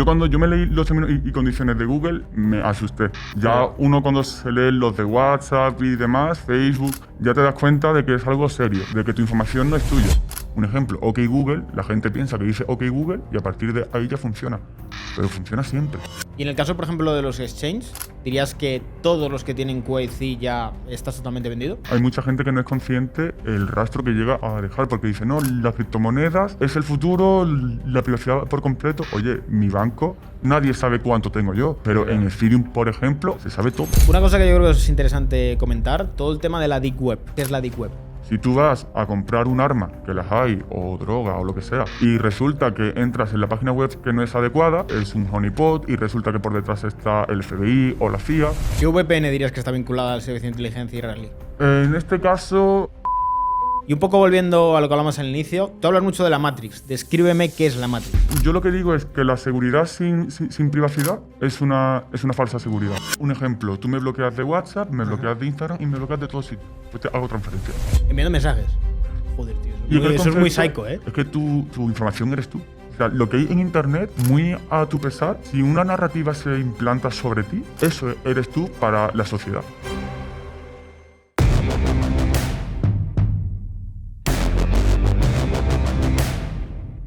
Yo cuando yo me leí los términos y condiciones de Google, me asusté. Ya uno cuando se lee los de WhatsApp y demás, Facebook, ya te das cuenta de que es algo serio, de que tu información no es tuya. Un ejemplo, OK Google, la gente piensa que dice OK Google y a partir de ahí ya funciona. Pero funciona siempre. Y en el caso, por ejemplo, de los exchanges, ¿dirías que todos los que tienen QIC ya está totalmente vendido? Hay mucha gente que no es consciente el rastro que llega a dejar porque dice, no, las criptomonedas es el futuro, la privacidad por completo. Oye, mi banco, nadie sabe cuánto tengo yo, pero en Ethereum, por ejemplo, se sabe todo. Una cosa que yo creo que es interesante comentar, todo el tema de la Deep Web. ¿Qué es la Deep Web? Si tú vas a comprar un arma, que las hay, o droga, o lo que sea, y resulta que entras en la página web que no es adecuada, es un honeypot, y resulta que por detrás está el FBI o la CIA. ¿Qué VPN dirías que está vinculada al servicio de inteligencia israelí? En este caso... Y un poco volviendo a lo que hablamos al inicio, tú hablas mucho de la Matrix. Descríbeme qué es la Matrix. Yo lo que digo es que la seguridad sin privacidad es una falsa seguridad. Un ejemplo, tú me bloqueas de WhatsApp, me bloqueas de Instagram y me bloqueas de todos sitios. Pues te hago transferencia. Enviando mensajes. Joder, tío. Eso es muy psycho, ¿eh? Es que tu información eres tú. O sea, lo que hay en Internet, muy a tu pesar, si una narrativa se implanta sobre ti, eso eres tú para la sociedad.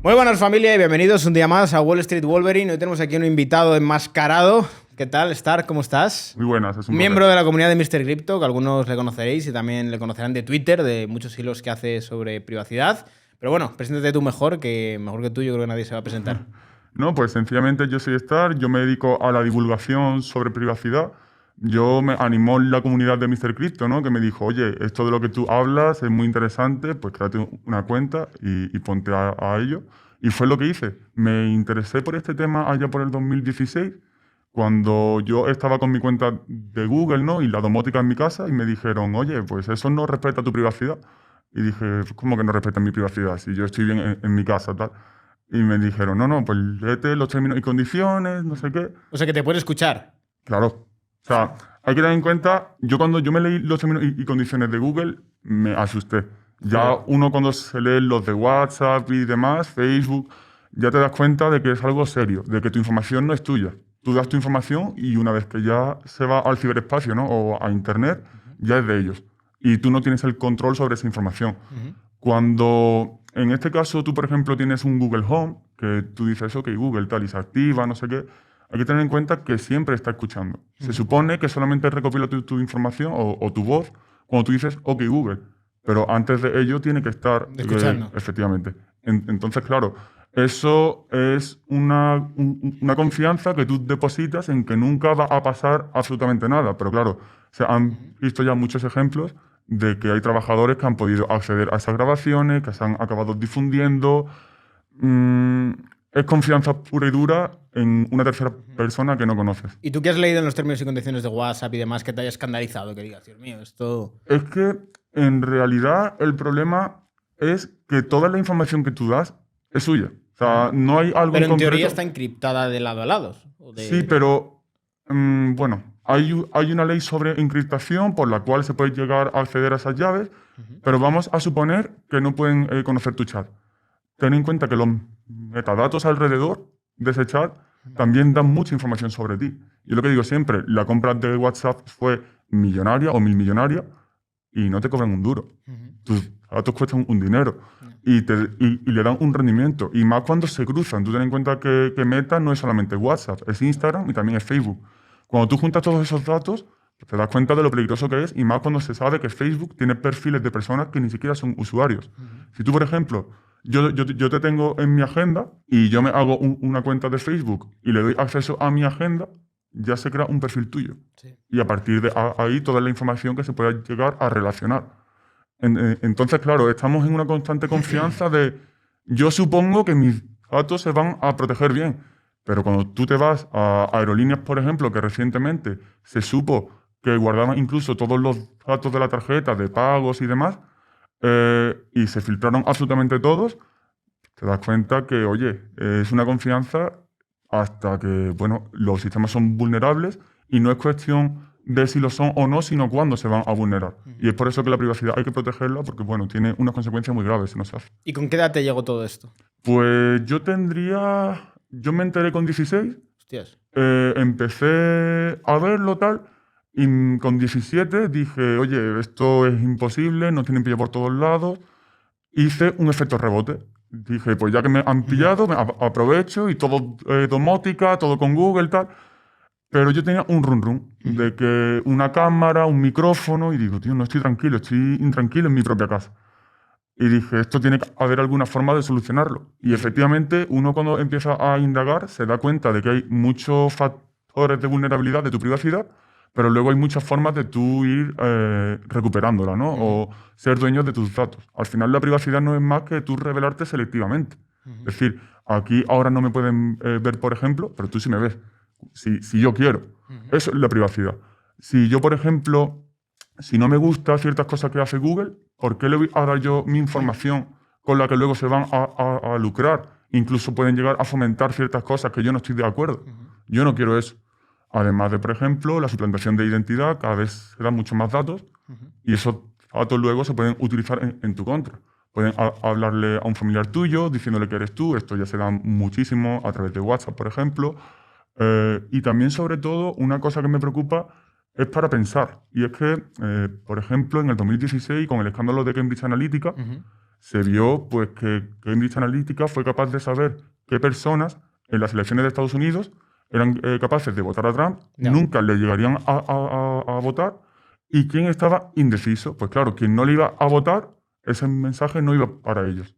Muy buenas, familia, y bienvenidos un día más a Wall Street Wolverine. Hoy tenemos aquí un invitado enmascarado. ¿Qué tal, Stark? ¿Cómo estás? Muy buenas. Es un miembro de la comunidad de Mr. Crypto, que algunos le conoceréis y también le conocerán de Twitter, de muchos hilos que hace sobre privacidad. Pero bueno, preséntate tú mejor que tú yo creo que nadie se va a presentar. No, pues sencillamente yo soy Stark, yo me dedico a la divulgación sobre privacidad. Yo me animó la comunidad de Mr. Crypto, ¿no? Que me dijo, oye, esto de lo que tú hablas es muy interesante, pues créate una cuenta y ponte a ello. Y fue lo que hice. Me interesé por este tema allá por el 2016, cuando yo estaba con mi cuenta de Google, ¿no? Y la domótica en mi casa, y me dijeron, oye, pues eso no respeta tu privacidad. Y dije, ¿cómo que no respeta mi privacidad? Si yo estoy bien en mi casa, tal. Y me dijeron, no, pues léete los términos y condiciones, no sé qué. O sea, que te puede escuchar. Claro. O sea, hay que tener en cuenta, yo cuando yo me leí los términos y condiciones de Google, me asusté. Ya uno cuando se lee los de WhatsApp y demás, Facebook, ya te das cuenta de que es algo serio, de que tu información no es tuya. Tú das tu información y una vez que ya se va al ciberespacio, ¿no? O a Internet, ya es de ellos. Y tú no tienes el control sobre esa información. Cuando, en este caso, tú, por ejemplo, tienes un Google Home, que tú dices, ok, Google, tal, y se activa, no sé qué, hay que tener en cuenta que siempre está escuchando. Se supone que solamente recopila tu información o tu voz cuando tú dices, OK, Google. Pero antes de ello tiene que estar escuchando. Efectivamente. Entonces, claro, eso es una confianza que tú depositas en que nunca va a pasar absolutamente nada. Pero claro, se han visto ya muchos ejemplos de que hay trabajadores que han podido acceder a esas grabaciones, que se han acabado difundiendo. Es confianza pura y dura en una tercera persona que no conoces. ¿Y tú qué has leído en los términos y condiciones de WhatsApp y demás que te haya escandalizado? Que digas, Dios mío, esto... Es que, en realidad, el problema es que toda la información que tú das es suya. O sea, no hay algo Pero en concreto. teoría está encriptada de lado a lado. Sí, pero, bueno, hay una ley sobre encriptación por la cual se puede llegar a acceder a esas llaves, pero vamos a suponer que no pueden conocer tu chat. Ten en cuenta que los metadatos alrededor de ese chat también dan mucha información sobre ti. Yo lo que digo siempre, la compra de WhatsApp fue millonaria o milmillonaria y no te cobran un duro. Tus datos cuestan un dinero y le dan un rendimiento. Y más cuando se cruzan. Tú ten en cuenta que Meta no es solamente WhatsApp, es Instagram y también es Facebook. Cuando tú juntas todos esos datos, te das cuenta de lo peligroso que es y más cuando se sabe que Facebook tiene perfiles de personas que ni siquiera son usuarios. Si tú, por ejemplo... Yo te tengo en mi agenda y yo me hago una cuenta de Facebook y le doy acceso a mi agenda, ya se crea un perfil tuyo. Sí. Y a partir de ahí toda la información que se pueda llegar a relacionar. Entonces, claro, estamos en una constante confianza de yo supongo que mis datos se van a proteger bien, pero cuando tú te vas a aerolíneas, por ejemplo, que recientemente se supo que guardaban incluso todos los datos de la tarjeta, de pagos y demás, y se filtraron absolutamente todos, te das cuenta que, oye, es una confianza hasta que, bueno, los sistemas son vulnerables y no es cuestión de si lo son o no, sino cuándo se van a vulnerar. Y es por eso que la privacidad hay que protegerla porque, bueno, tiene unas consecuencias muy graves si no se hace. ¿Y con qué edad te llegó todo esto? Pues yo tendría yo me enteré con 16, Hostias. empecé a verlo tal, y con 17 dije, oye, esto es imposible, nos tienen pillado por todos lados. Hice un efecto rebote. Dije, pues ya que me han pillado, aprovecho y todo domótica, todo con Google, tal. Pero yo tenía un run de que una cámara, un micrófono, y digo, tío, no estoy tranquilo, estoy intranquilo en mi propia casa. Y dije, esto tiene que haber alguna forma de solucionarlo. Y efectivamente, uno cuando empieza a indagar se da cuenta de que hay muchos factores de vulnerabilidad de tu privacidad, pero luego hay muchas formas de tú ir recuperándola, ¿no? O ser dueño de tus datos. Al final la privacidad no es más que tú revelarte selectivamente. Es decir, aquí ahora no me pueden ver, por ejemplo, pero tú sí me ves. Si yo quiero. Eso es la privacidad. Si yo, por ejemplo, si no me gustan ciertas cosas que hace Google, ¿por qué le voy a dar yo mi información con la que luego se van a lucrar? Incluso pueden llegar a fomentar ciertas cosas que yo no estoy de acuerdo. Yo no quiero eso. Además de, por ejemplo, la suplantación de identidad, cada vez se dan muchos más datos y esos datos luego se pueden utilizar en tu contra. Pueden hablarle a un familiar tuyo diciéndole que eres tú. Esto ya se da muchísimo a través de WhatsApp, por ejemplo. Y también, sobre todo, una cosa que me preocupa es para pensar. Y es que, por ejemplo, en el 2016, con el escándalo de Cambridge Analytica, se vio pues, que Cambridge Analytica fue capaz de saber qué personas en las elecciones de Estados Unidos eran capaces de votar a Trump, nunca le llegarían a votar, y quién estaba indeciso. Pues claro, quien no le iba a votar, ese mensaje no iba para ellos.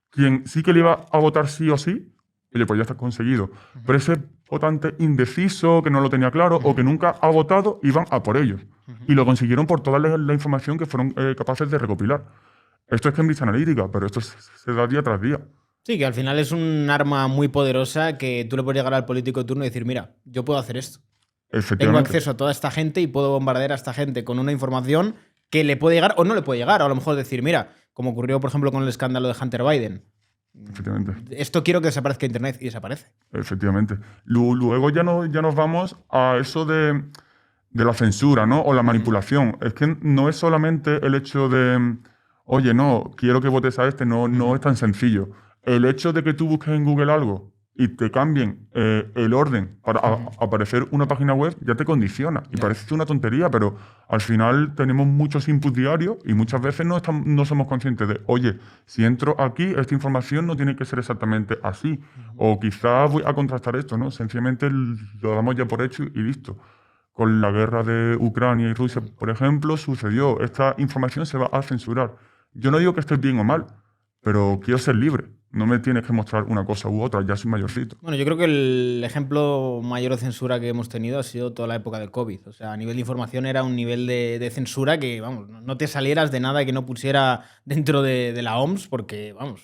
Quien sí que le iba a votar sí o sí, oye, pues ya está conseguido. Pero ese votante indeciso, que no lo tenía claro, o que nunca ha votado, iban a por ellos. Y lo consiguieron por toda la información que fueron capaces de recopilar. Esto es Cambridge Analytica, pero esto se da día tras día. Sí, que al final es un arma muy poderosa que tú le puedes llegar al político de turno y decir, mira, yo puedo hacer esto. Tengo acceso a toda esta gente y puedo bombardear a esta gente con una información que le puede llegar o no le puede llegar. O a lo mejor decir, mira, como ocurrió, por ejemplo, con el escándalo de Hunter Biden. Efectivamente. Esto quiero que desaparezca Internet y desaparece. Efectivamente. Luego ya nos vamos a eso de la censura, ¿no? O la manipulación. Es que no es solamente el hecho de, oye, no, quiero que votes a este, no es tan sencillo. El hecho de que tú busques en Google algo y te cambien el orden para aparecer una página web, ya te condiciona. Y parece una tontería, pero al final tenemos muchos inputs diarios y muchas veces no somos conscientes de, oye, si entro aquí, esta información no tiene que ser exactamente así. O quizás voy a contrastar esto, ¿no? Sencillamente lo damos ya por hecho y listo. Con la guerra de Ucrania y Rusia, por ejemplo, sucedió. Esta información se va a censurar. Yo no digo que esté bien o mal, pero quiero ser libre. No me tienes que mostrar una cosa u otra, ya soy mayorcito. Bueno, yo creo que el ejemplo mayor de censura que hemos tenido ha sido toda la época del COVID. O sea, a nivel de información era un nivel de censura que, vamos, no te salieras de nada que no pusiera dentro de la OMS porque, vamos,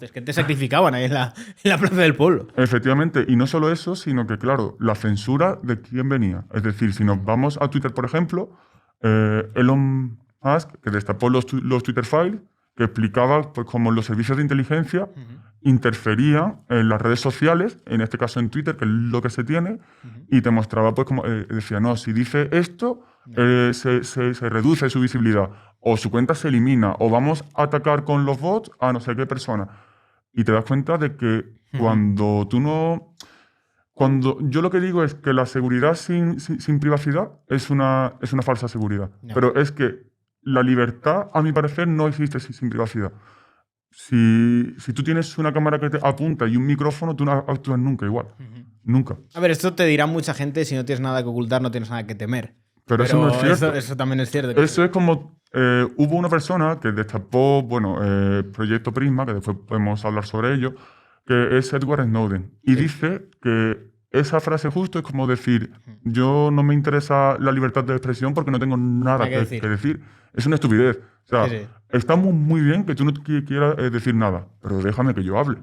es que te sacrificaban ahí en la Plaza del Pueblo. Efectivamente, y no solo eso, sino que, claro, la censura de quién venía. Es decir, si nos vamos a Twitter, por ejemplo, Elon Musk, que destapó los Twitter Files, que explicaba pues, cómo los servicios de inteligencia interferían en las redes sociales, en este caso en Twitter, que es lo que se tiene, y te mostraba, pues, como decía, no, si dice esto, se reduce su visibilidad, o su cuenta se elimina, o vamos a atacar con los bots a no sé qué persona. Y te das cuenta de que cuando tú no... Yo lo que digo es que la seguridad sin privacidad es una falsa seguridad. Pero es que la libertad, a mi parecer, no existe sin privacidad. Si tú tienes una cámara que te apunta y un micrófono, tú no actúas nunca igual. Nunca. A ver, esto te dirá mucha gente, si no tienes nada que ocultar, no tienes nada que temer. Pero eso no es cierto. Eso también es cierto. Eso es como... hubo una persona que destapó, Proyecto Prisma, que después podemos hablar sobre ello, que es Edward Snowden. Y dice que esa frase justo es como decir, yo no me interesa la libertad de expresión porque no tengo nada que decir. Es una estupidez. O sea, está muy bien que tú no quieras decir nada, pero déjame que yo hable.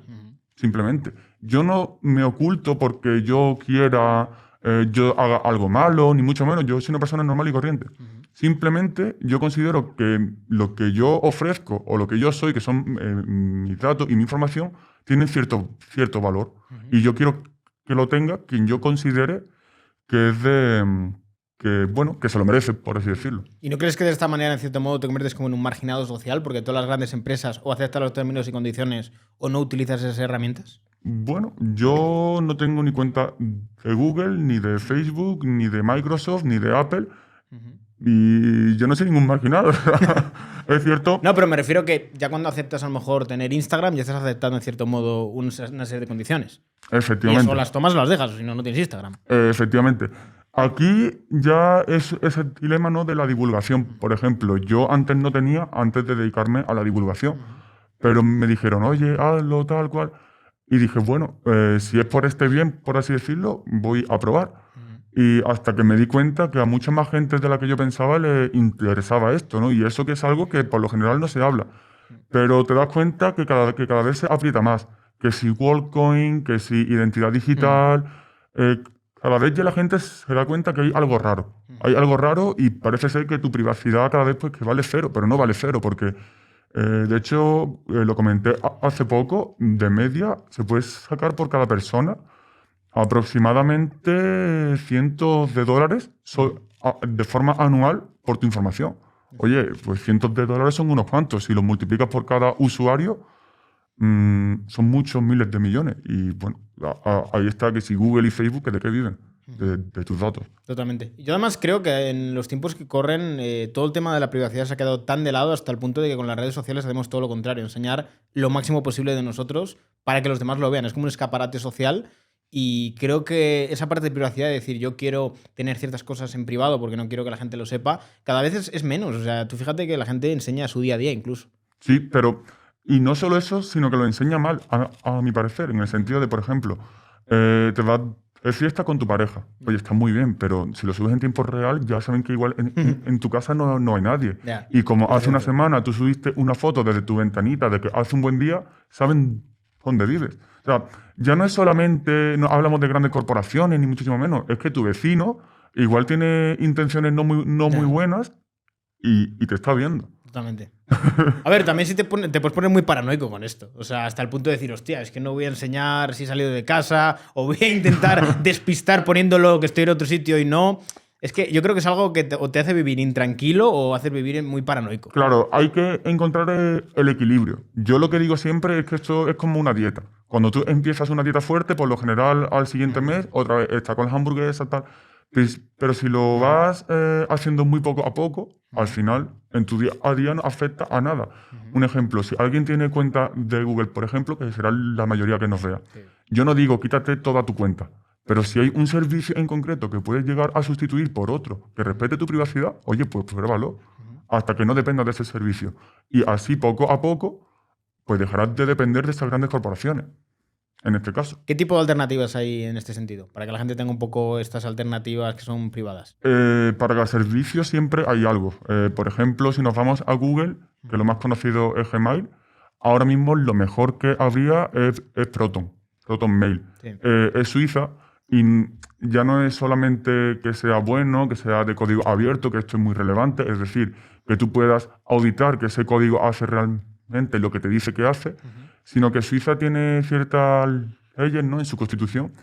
Simplemente. Yo no me oculto porque yo quiera, yo haga algo malo, ni mucho menos. Yo soy una persona normal y corriente. Simplemente yo considero que lo que yo ofrezco o lo que yo soy, que son mis datos y mi información, tienen cierto valor. Y yo quiero que lo tenga quien yo considere que es que se lo merece, por así decirlo. ¿Y no crees que de esta manera, en cierto modo, te conviertes como en un marginado social porque todas las grandes empresas o aceptan los términos y condiciones o no utilizas esas herramientas? Bueno, yo no tengo ni cuenta de Google, ni de Facebook, ni de Microsoft, ni de Apple. Y yo no soy ningún marginado. Es cierto. No, pero me refiero que ya cuando aceptas a lo mejor tener Instagram, ya estás aceptando en cierto modo una serie de condiciones. Y Efectivamente. eso las tomas o las dejas, o si no, no tienes Instagram. Efectivamente. Aquí ya es el dilema, ¿no?, de la divulgación. Por ejemplo, yo antes no tenía, antes de dedicarme a la divulgación, pero me dijeron, oye, hazlo tal cual. Y dije, bueno, si es por este bien, por así decirlo, voy a probar. Y hasta que me di cuenta que a mucha más gente de la que yo pensaba le interesaba esto, ¿no? Y eso que es algo que por lo general no se habla. Pero te das cuenta que cada vez se aprieta más. Que si WorldCoin, que si identidad digital. Cada vez ya la gente se da cuenta que hay algo raro. Hay algo raro y parece ser que tu privacidad cada vez pues, que vale cero, pero no vale cero porque, de hecho, lo comenté hace poco, de media se puede sacar por cada persona aproximadamente cientos de dólares de forma anual por tu información. Oye, pues cientos de dólares son unos cuantos. Si los multiplicas por cada usuario, son muchos miles de millones. Y bueno, ahí está que si Google y Facebook, ¿de qué viven? De tus datos. Totalmente. Yo además creo que en los tiempos que corren, todo el tema de la privacidad se ha quedado tan de lado hasta el punto de que con las redes sociales hacemos todo lo contrario, enseñar lo máximo posible de nosotros para que los demás lo vean. Es como un escaparate social y creo que esa parte de privacidad, de decir yo quiero tener ciertas cosas en privado porque no quiero que la gente lo sepa, cada vez es menos. O sea, tú fíjate que la gente enseña su día a día incluso. Sí, pero... Y no solo eso, sino que lo enseña mal, a mi parecer, en el sentido de, por ejemplo, te vas de fiesta con tu pareja. Oye, está muy bien, pero si lo subes en tiempo real, ya saben que igual en tu casa no hay nadie. Ya, Y como hace una cierto. semana tú subiste una foto desde tu ventanita de que hace un buen día, saben dónde vives. O sea, ya no es solamente, no hablamos de grandes corporaciones, ni muchísimo menos, es que tu vecino igual tiene intenciones no muy Ya. buenas y te está viendo. Totalmente. A ver, también si te puedes poner muy paranoico con esto. O sea, hasta el punto de decir, hostia, es que no voy a enseñar si he salido de casa o voy a intentar despistar poniéndolo que estoy en otro sitio y no. Es que yo creo que es algo que o te hace vivir intranquilo o hace vivir muy paranoico. Claro, hay que encontrar el equilibrio. Yo lo que digo siempre es que esto es como una dieta. Cuando tú empiezas una dieta fuerte, por lo general al siguiente mes otra vez está con las hamburguesas, tal. Pero si lo vas haciendo muy poco a poco, al final en tu día a día no afecta a nada. Un ejemplo, si alguien tiene cuenta de Google, por ejemplo, que será la mayoría que nos vea, Sí. yo no digo quítate toda tu cuenta. Pero si hay un servicio en concreto que puedes llegar a sustituir por otro que respete tu privacidad, oye, pues pruébalo hasta que no dependas de ese servicio. Y así, poco a poco, pues dejarás de depender de estas grandes corporaciones, en este caso. ¿Qué tipo de alternativas hay en este sentido? Para que la gente tenga un poco estas alternativas que son privadas. Para cada servicio siempre hay algo. Por ejemplo, si nos vamos a Google, que lo más conocido es Gmail, ahora mismo lo mejor que habría es Proton Mail. Sí. Es suiza y ya no es solamente que sea bueno, que sea de código abierto, que esto es muy relevante, es decir, que tú puedas auditar que ese código hace realmente lo que te dice que hace, sino que Suiza tiene ciertas leyes, ¿no?, en su constitución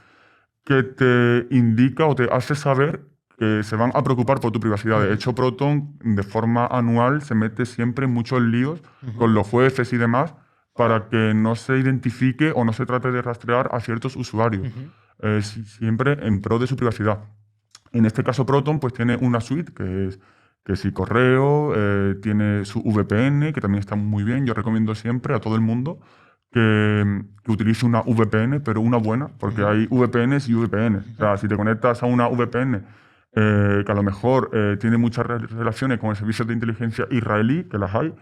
que te indica o te hace saber que se van a preocupar por tu privacidad. De hecho, Proton de forma anual se mete siempre en muchos líos con los jueces y demás para que no se identifique o no se trate de rastrear a ciertos usuarios. Siempre en pro de su privacidad. En este caso, Proton pues tiene una suite que sí, correo, tiene su VPN, que también está muy bien. Yo recomiendo siempre a todo el mundo que utilice una VPN, pero una buena, porque hay VPNs y VPNs. O sea, si te conectas a una VPN que a lo mejor tiene muchas relaciones con el servicio de inteligencia israelí, que las hay,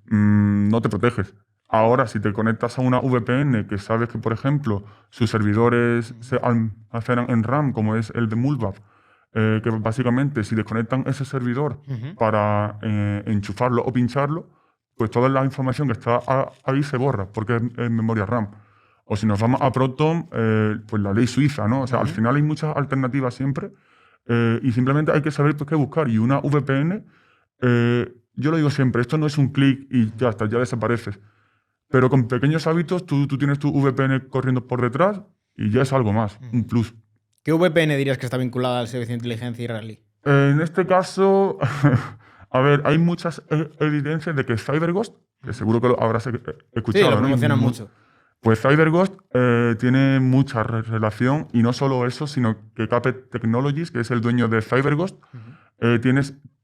no te proteges. Ahora, si te conectas a una VPN que sabes que, por ejemplo, sus servidores se almacenan en RAM, como es el de Mulbab, que básicamente si desconectan ese servidor para enchufarlo o pincharlo, pues toda la información que está ahí se borra, porque es memoria RAM. O si nos vamos a Proton, pues la ley suiza, ¿no? O sea, al final hay muchas alternativas siempre y simplemente hay que saber pues, qué buscar. Y una VPN, yo lo digo siempre, esto no es un clic y ya está, ya desapareces. Pero con pequeños hábitos tú tienes tu VPN corriendo por detrás y ya es algo más, un plus. ¿Qué VPN dirías que está vinculada al servicio de inteligencia israelí? En este caso, a ver, hay muchas evidencias de que CyberGhost, que seguro que lo habrás escuchado, Sí, lo ¿no? promocionan mucho. Pues CyberGhost tiene mucha relación, y no solo eso, sino que Capet Technologies, que es el dueño de CyberGhost,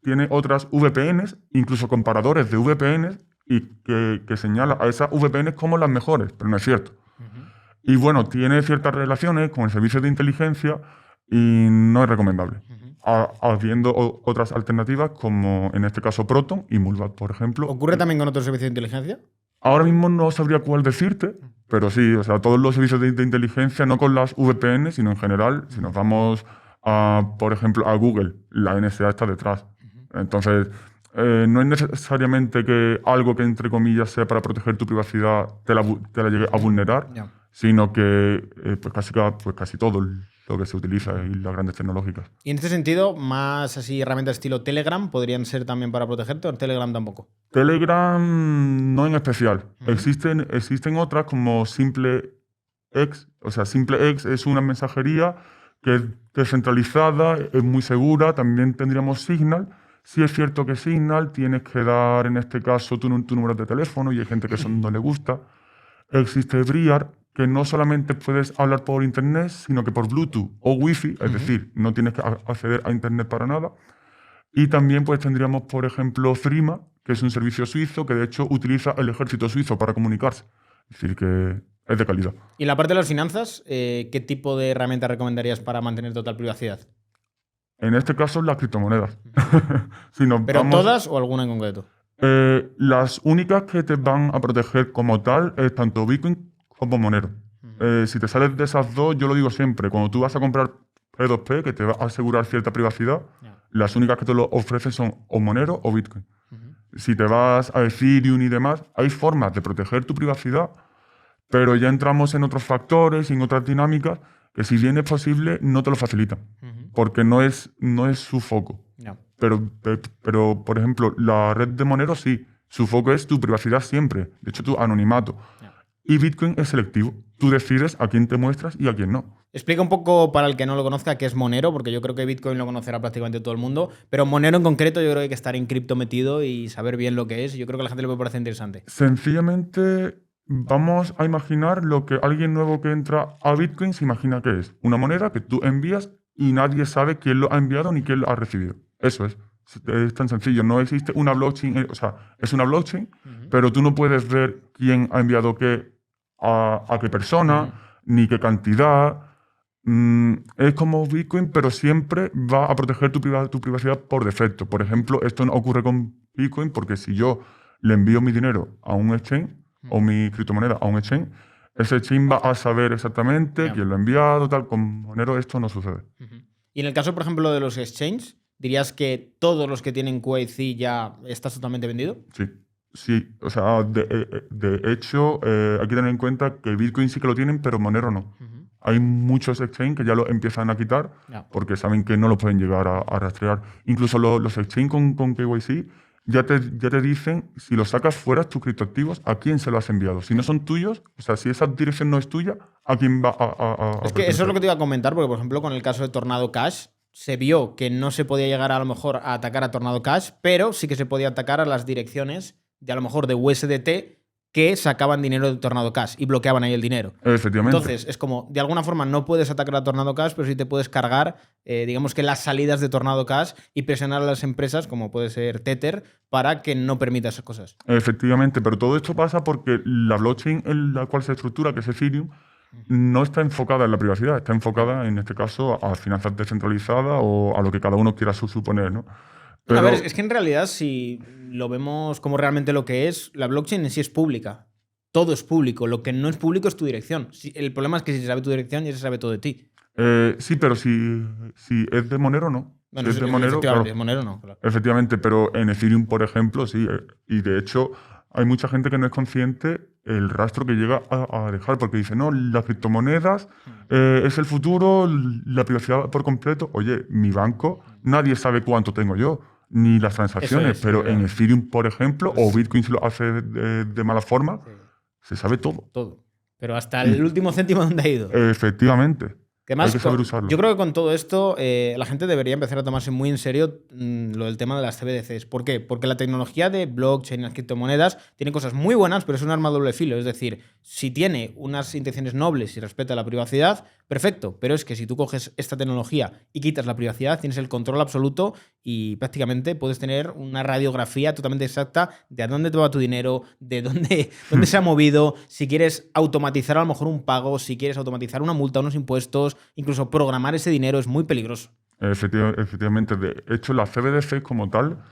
tiene otras VPNs, incluso comparadores de VPNs, y que señala a esas VPNs como las mejores, pero no es cierto. Y bueno, tiene ciertas relaciones con el servicio de inteligencia y no es recomendable. Habiendo otras alternativas como en este caso Proton y Mullvad, por ejemplo. ¿Ocurre también con otros servicios de inteligencia? Ahora mismo no sabría cuál decirte, pero sí, o sea, todos los servicios de inteligencia, no con las VPN, sino en general, si nos vamos por ejemplo, a Google, la NSA está detrás. Entonces, no es necesariamente que algo que, entre comillas, sea para proteger tu privacidad te la llegue a vulnerar, sino que pues casi todo lo que se utiliza y las grandes tecnológicas. Y en este sentido, más así herramientas estilo Telegram podrían ser también para protegerte, o Telegram tampoco. Telegram no en especial. Existen otras como SimpleX. O sea, SimpleX es una mensajería que es descentralizada, es muy segura. También tendríamos Signal. Sí es cierto que Signal tienes que dar, en este caso, tu número de teléfono, y hay gente que eso no le gusta. Existe Briar, que no solamente puedes hablar por Internet, sino que por Bluetooth o Wi-Fi, es decir, no tienes que acceder a Internet para nada. Y también pues tendríamos, por ejemplo, Threema, que es un servicio suizo que de hecho utiliza el ejército suizo para comunicarse. Es decir, que es de calidad. Y en la parte de las finanzas, ¿qué tipo de herramienta recomendarías para mantener total privacidad? En este caso, las criptomonedas. ¿Pero todas o alguna en concreto? Las únicas que te van a proteger como tal es tanto Bitcoin como Monero. Si te sales de esas dos, yo lo digo siempre, cuando tú vas a comprar P2P, que te va a asegurar cierta privacidad, las únicas que te lo ofrecen son o Monero o Bitcoin. Si te vas a Ethereum y demás, hay formas de proteger tu privacidad, pero ya entramos en otros factores y en otras dinámicas que, si bien es posible, no te lo facilitan, porque no es su foco. Pero, por ejemplo, la red de Monero sí, su foco es tu privacidad siempre, de hecho tu anonimato. Y Bitcoin es selectivo, tú decides a quién te muestras y a quién no. Explica un poco, para el que no lo conozca, qué es Monero, porque yo creo que Bitcoin lo conocerá prácticamente todo el mundo, pero Monero en concreto yo creo que hay que estar en cripto metido y saber bien lo que es, y yo creo que a la gente le puede parecer interesante. Sencillamente vamos a imaginar lo que alguien nuevo que entra a Bitcoin se imagina que es: una moneda que tú envías y nadie sabe quién lo ha enviado ni quién lo ha recibido. Eso es tan sencillo. No existe una blockchain, o sea, es una blockchain, pero tú no puedes ver quién ha enviado qué a qué persona, ni qué cantidad. Es como Bitcoin, pero siempre va a proteger tu privacidad por defecto. Por ejemplo, esto no ocurre con Bitcoin porque si yo le envío mi dinero a un exchange o mi criptomoneda a un exchange, ese exchange va a saber exactamente quién lo ha enviado, tal. Con Monero esto no sucede. Y en el caso, por ejemplo, de los exchanges, ¿dirías que todos los que tienen QIC ya está totalmente vendido? Sí, o sea, de hecho, hay que tener en cuenta que Bitcoin sí que lo tienen, pero Monero no. Hay muchos exchanges que ya lo empiezan a quitar porque saben que no lo pueden llegar a rastrear. Incluso los exchanges con KYC ya te dicen, si lo sacas fuera tus criptoactivos, a quién se lo has enviado. Si no son tuyos, o sea, si esa dirección no es tuya, ¿a quién va a Es que eso es lo que te iba a comentar, porque por ejemplo con el caso de Tornado Cash se vio que no se podía llegar a lo mejor a atacar a Tornado Cash, pero sí que se podía atacar a las direcciones de a lo mejor de USDT que sacaban dinero de Tornado Cash y bloqueaban ahí el dinero. Efectivamente. Entonces, es como, de alguna forma no puedes atacar a Tornado Cash, pero sí te puedes cargar, digamos que las salidas de Tornado Cash y presionar a las empresas, como puede ser Tether, para que no permita esas cosas. Efectivamente, pero todo esto pasa porque la blockchain en la cual se estructura, que es Ethereum, no está enfocada en la privacidad, está enfocada, en este caso, a finanzas descentralizadas o a lo que cada uno quiera suponer, ¿no? Pero, a ver, es que en realidad, si lo vemos como realmente lo que es, la blockchain en sí es pública. Todo es público. Lo que no es público es tu dirección. El problema es que si se sabe tu dirección, ya se sabe todo de ti. Sí, pero si es de Monero, no. Bueno, si es de Monero, claro. De Monero no. Claro. Efectivamente, pero en Ethereum, por ejemplo, sí. Y de hecho, hay mucha gente que no es consciente el rastro que llega a dejar, porque dice, no, las criptomonedas es el futuro, la privacidad por completo. Oye, mi banco, nadie sabe cuánto tengo yo, ni las transacciones, pero en Ethereum, por ejemplo, o Bitcoin si lo hace de mala forma, se sabe todo. Todo. Pero hasta el último céntimo, ¿dónde ha ido? Efectivamente. Que además, Hay que saber usarlo. yo creo que con todo esto la gente debería empezar a tomarse muy en serio lo del tema de las CBDCs. ¿Por qué? Porque la tecnología de blockchain y las criptomonedas tiene cosas muy buenas, pero es un arma de doble filo. Es decir, si tiene unas intenciones nobles y respeta la privacidad, perfecto. Pero es que si tú coges esta tecnología y quitas la privacidad, tienes el control absoluto y prácticamente puedes tener una radiografía totalmente exacta de a dónde te va tu dinero, de dónde se ha movido, si quieres automatizar a lo mejor un pago, si quieres automatizar una multa, unos impuestos, incluso programar ese dinero es muy peligroso. Efectivamente. De hecho, las CBDC como tal,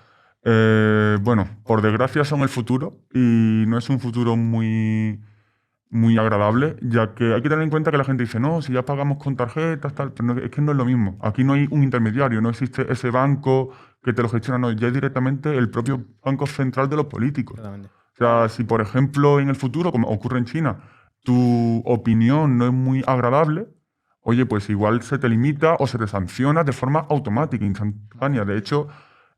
bueno, por desgracia son el futuro y no es un futuro muy, muy agradable, ya que hay que tener en cuenta que la gente dice, no, si ya pagamos con tarjetas, tal, pero es que no es lo mismo. Aquí no hay un intermediario, no existe ese banco que te lo gestiona, no, ya es directamente el propio Banco Central de los políticos. Totalmente. O sea, si por ejemplo en el futuro, como ocurre en China, tu opinión no es muy agradable, oye, pues igual se te limita o se te sanciona de forma automática, instantánea. De hecho,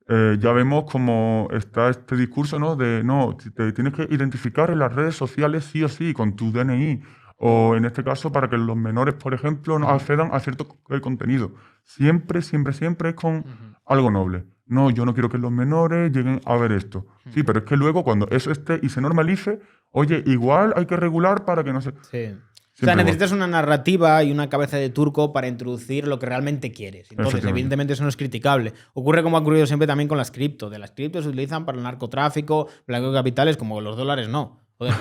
ya vemos cómo está este discurso, ¿no? De, no, te tienes que identificar en las redes sociales sí o sí, con tu DNI. O en este caso, para que los menores, por ejemplo, no accedan a cierto contenido. Siempre, siempre, siempre es con algo noble. No, yo no quiero que los menores lleguen a ver esto. Sí, pero es que luego cuando eso esté y se normalice, oye, igual hay que regular para que no se... Sí. O sea, necesitas una narrativa y una cabeza de turco para introducir lo que realmente quieres. Entonces, evidentemente, eso no es criticable. Ocurre como ha ocurrido siempre también con las cripto. De las cripto se utilizan para el narcotráfico, blanqueo de capitales, como los dólares no. Joder,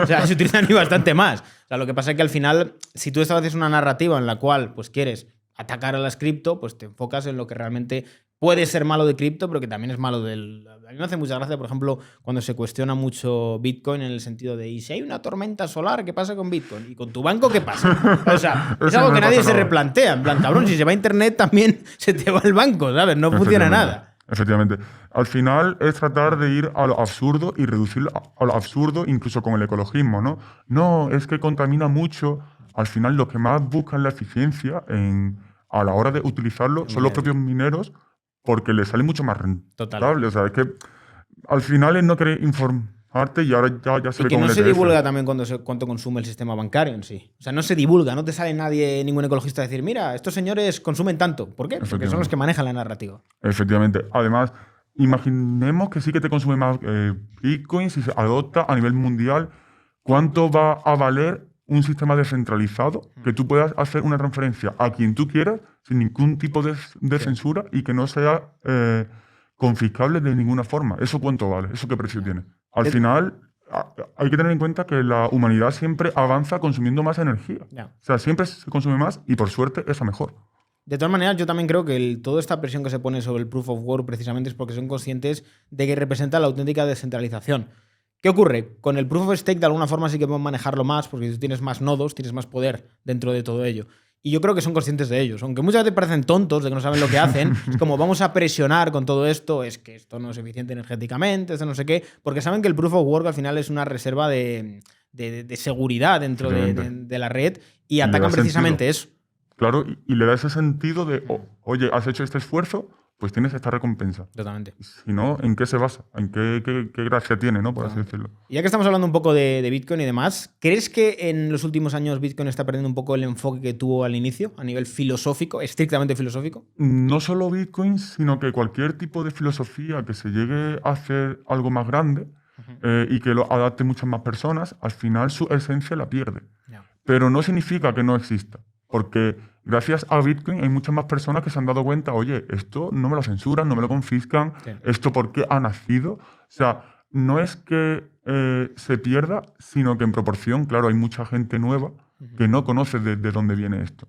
o sea, se utilizan y bastante más. O sea, lo que pasa es que al final, si tú estableces una narrativa en la cual pues quieres atacar a las cripto, pues te enfocas en lo que realmente puede ser malo de cripto, pero que también es malo del... A mí me hace mucha gracia, por ejemplo, cuando se cuestiona mucho Bitcoin en el sentido de ¿y si hay una tormenta solar, qué pasa con Bitcoin? ¿Y con tu banco qué pasa? O sea, es algo que nadie se replantea. En plan, cabrón, si se va a internet también se te va el banco, ¿sabes? No funciona nada. Efectivamente. Al final es tratar de ir a lo absurdo y reducirlo a lo absurdo, incluso con el ecologismo, ¿no? No, es que contamina mucho. Al final lo que más buscan la eficiencia a la hora de utilizarlo son los propios mineros, porque les sale mucho más rentable. Total. O sea, es que al final es no querer informarte y ahora ya se Y ve que como no el se ETF. divulga también cuánto consume el sistema bancario en sí. O sea, no se divulga, no te sale nadie, ningún ecologista a decir, mira, estos señores consumen tanto. ¿Por qué? Porque son los que manejan la narrativa. Efectivamente. Además, imaginemos que sí que te consume más Bitcoin si se adopta a nivel mundial. ¿Cuánto va a valer un sistema descentralizado que tú puedas hacer una transferencia a quien tú quieras sin ningún tipo de censura y que no sea confiscable de ninguna forma? ¿Eso cuánto vale? ¿Eso qué precio tiene? Al final, hay que tener en cuenta que la humanidad siempre avanza consumiendo más energía. O sea, siempre se consume más y por suerte esa mejor. De todas maneras, yo también creo que toda esta presión que se pone sobre el Proof of Work precisamente es porque son conscientes de que representa la auténtica descentralización. ¿Qué ocurre? Con el Proof of Stake de alguna forma sí que podemos manejarlo más porque tú tienes más nodos, tienes más poder dentro de todo ello. Y yo creo que son conscientes de ellos. Aunque muchas veces parecen tontos, de que no saben lo que hacen, es como vamos a presionar con todo esto, es que esto no es eficiente energéticamente, esto no sé qué, porque saben que el Proof of Work al final es una reserva de seguridad dentro de la red y atacan precisamente eso. Claro, y le da ese sentido de, oye, has hecho este esfuerzo, pues tienes esta recompensa. Totalmente. Si no, ¿en qué se basa? ¿En qué gracia tiene, ¿no? Por así decirlo. Y ya que estamos hablando un poco de Bitcoin y demás, ¿crees que en los últimos años Bitcoin está perdiendo un poco el enfoque que tuvo al inicio, a nivel filosófico, estrictamente filosófico? No solo Bitcoin, sino que cualquier tipo de filosofía que se llegue a hacer algo más grande y que lo adapte muchas más personas, al final su esencia la pierde. Pero no significa que no exista. Porque gracias a Bitcoin hay muchas más personas que se han dado cuenta, oye, esto no me lo censuran, no me lo confiscan, esto por qué ha nacido. O sea, no es que se pierda, sino que en proporción, claro, hay mucha gente nueva que no conoce de dónde viene esto.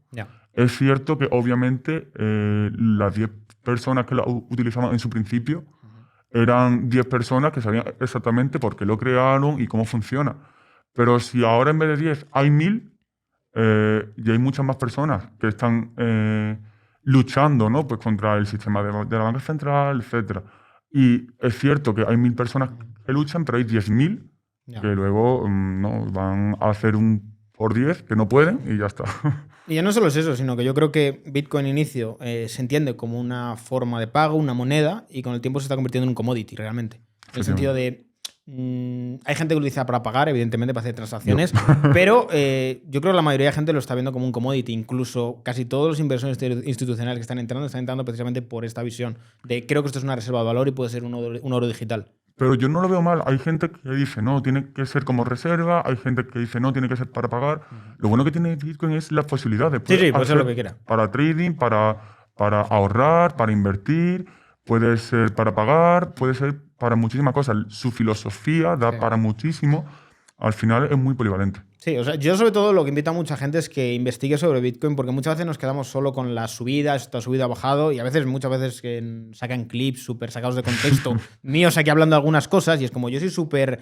Es cierto que obviamente las 10 personas que lo utilizaban en su principio eran 10 personas que sabían exactamente por qué lo crearon y cómo funciona. Pero si ahora en vez de 10 hay 1000, y hay muchas más personas que están luchando, ¿no? Pues contra el sistema de la banca central, etc. Y es cierto que hay 1000 personas que luchan, pero hay 10.000 que luego no, van a hacer un por 10 que no pueden y ya está. Y ya no solo es eso, sino que yo creo que Bitcoin inicio se entiende como una forma de pago, una moneda, y con el tiempo se está convirtiendo en un commodity realmente. En el sentido de Hay gente que lo utiliza para pagar, evidentemente, para hacer transacciones, pero yo creo que la mayoría de gente lo está viendo como un commodity. Incluso casi todos los inversores institucionales que están entrando precisamente por esta visión de creo que esto es una reserva de valor y puede ser un oro digital. Pero yo no lo veo mal. Hay gente que dice, no, tiene que ser como reserva. Hay gente que dice, no, tiene que ser para pagar. Lo bueno que tiene Bitcoin es las posibilidades. Sí, puede ser lo que quiera. Para trading, para ahorrar, para invertir. Puede ser para pagar, puede ser para muchísimas cosas. Su filosofía da para muchísimo. Al final es muy polivalente. Sí, o sea, yo sobre todo lo que invito a mucha gente es que investigue sobre Bitcoin, porque muchas veces nos quedamos solo con las subidas, esta subida ha bajado, y a veces, muchas veces que sacan clips súper sacados de contexto míos aquí hablando de algunas cosas, y es como yo soy súper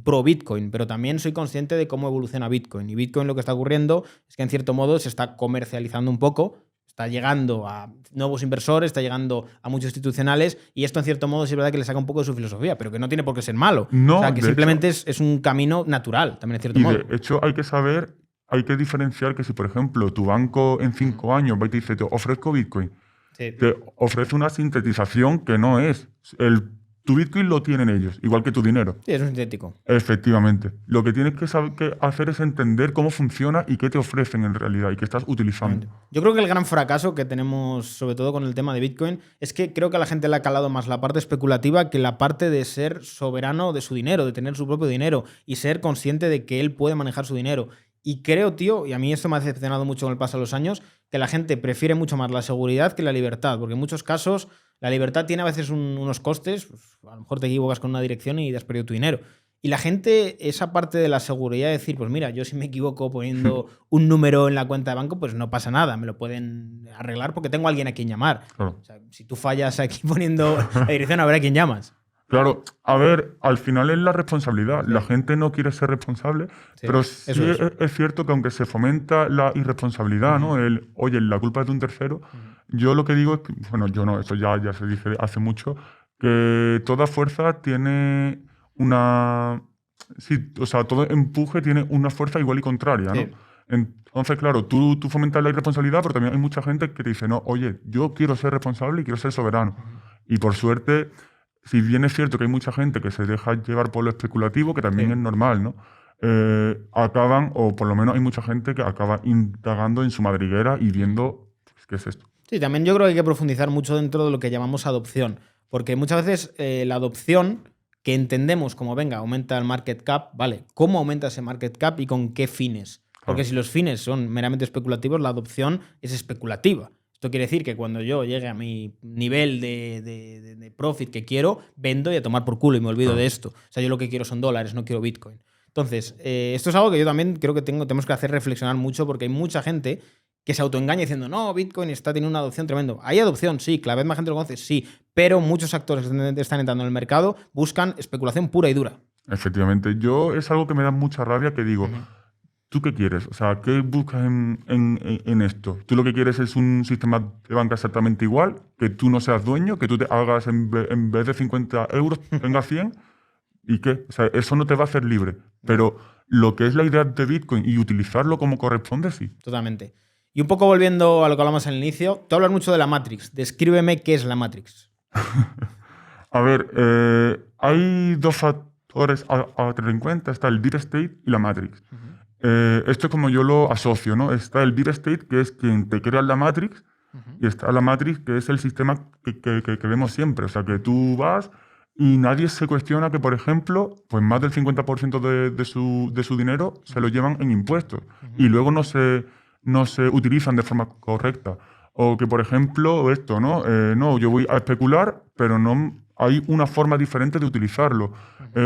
pro Bitcoin, pero también soy consciente de cómo evoluciona Bitcoin. Y Bitcoin lo que está ocurriendo es que en cierto modo se está comercializando un poco, está llegando a nuevos inversores, está llegando a muchos institucionales, y esto en cierto modo sí es verdad que le saca un poco de su filosofía, pero que no tiene por qué ser malo. No, o sea, que simplemente hecho, es un camino natural, también en cierto y modo. de hecho hay que saber, hay que diferenciar que si, por ejemplo, tu banco en 5 años va y te dice, te ofrezco Bitcoin, Sí. te ofrece una sintetización que no es. Tu Bitcoin lo tienen ellos, igual que tu dinero. Sí, es un sintético. Efectivamente. Lo que tienes que hacer es entender cómo funciona y qué te ofrecen en realidad y qué estás utilizando. Yo creo que el gran fracaso que tenemos, sobre todo con el tema de Bitcoin, es que creo que a la gente le ha calado más la parte especulativa que la parte de ser soberano de su dinero, de tener su propio dinero y ser consciente de que él puede manejar su dinero. Y creo, tío, y a mí esto me ha decepcionado mucho con el paso de los años, que la gente prefiere mucho más la seguridad que la libertad, porque en muchos casos la libertad tiene a veces unos costes, pues, a lo mejor te equivocas con una dirección y has perdido tu dinero. Y la gente, esa parte de la seguridad de decir, pues mira, yo si me equivoco poniendo un número en la cuenta de banco, pues no pasa nada, me lo pueden arreglar porque tengo a alguien a quien llamar. Claro. O sea, si tú fallas aquí poniendo la dirección, a ver a quién llamas. Claro, a ver, al final es la responsabilidad. La gente no quiere ser responsable, pero sí es cierto que aunque se fomenta la irresponsabilidad, ¿no? Oye, la culpa es de un tercero. Yo lo que digo es que, bueno, yo no, eso ya se dice hace mucho, que toda fuerza tiene una... Sí, o sea, todo empuje tiene una fuerza igual y contraria, ¿no? Sí. Entonces, claro, tú fomentas la irresponsabilidad, pero también hay mucha gente que te dice, no, oye, yo quiero ser responsable y quiero ser soberano. Y por suerte... Si bien es cierto que hay mucha gente que se deja llevar por lo especulativo, que también es normal, ¿no? Acaban, o por lo menos hay mucha gente que acaba indagando en su madriguera y viendo pues, qué es esto. Sí, también yo creo que hay que profundizar mucho dentro de lo que llamamos adopción, porque muchas veces la adopción que entendemos como, venga, aumenta el market cap, vale, ¿cómo aumenta ese market cap y con qué fines? Porque si los fines son meramente especulativos, la adopción es especulativa. Esto quiere decir que cuando yo llegue a mi nivel de profit que quiero, vendo y a tomar por culo y me olvido de esto. O sea, yo lo que quiero son dólares, no quiero Bitcoin. Entonces, esto es algo que yo también creo que tenemos que hacer reflexionar mucho porque hay mucha gente que se autoengaña diciendo, no, Bitcoin está teniendo una adopción tremendo. Hay adopción, sí, cada vez más gente lo conoce, sí, pero muchos actores que están entrando en el mercado buscan especulación pura y dura. Efectivamente. Es algo que me da mucha rabia que digo... ¿Tú qué quieres? O sea, ¿qué buscas en esto? ¿Tú lo que quieres es un sistema de banca exactamente igual? ¿Que tú no seas dueño? ¿Que tú te hagas en vez de 50 euros, tengas 100? ¿Y qué? O sea, eso no te va a hacer libre. Pero lo que es la idea de Bitcoin y utilizarlo como corresponde, sí. Totalmente. Y un poco volviendo a lo que hablamos al inicio, tú hablas mucho de la Matrix. Descríbeme qué es la Matrix. A ver, hay dos factores a tener en cuenta. Está el Deep State y la Matrix. Esto es como yo lo asocio, ¿no? Está el Deep State, que es quien te crea la Matrix, y está la Matrix, que es el sistema que vemos siempre. O sea, que tú vas y nadie se cuestiona que, por ejemplo, pues más del 50% de su dinero se lo llevan en impuestos y luego no se utilizan de forma correcta. O que, por ejemplo, esto, ¿no? No, yo voy a especular, pero no hay una forma diferente de utilizarlo.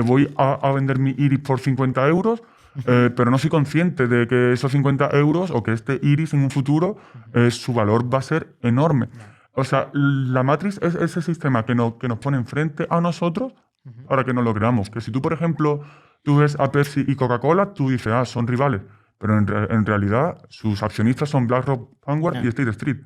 Voy a vender mi iris por 50 euros, pero no soy consciente de que esos 50 euros o que este iris en un futuro, su valor va a ser enorme. O sea, la Matrix es ese sistema que nos pone enfrente a nosotros para que nos lo creamos. Que si tú, por ejemplo, tú ves a Pepsi y Coca-Cola, tú dices, son rivales. Pero en realidad sus accionistas son BlackRock, Vanguard y State Street.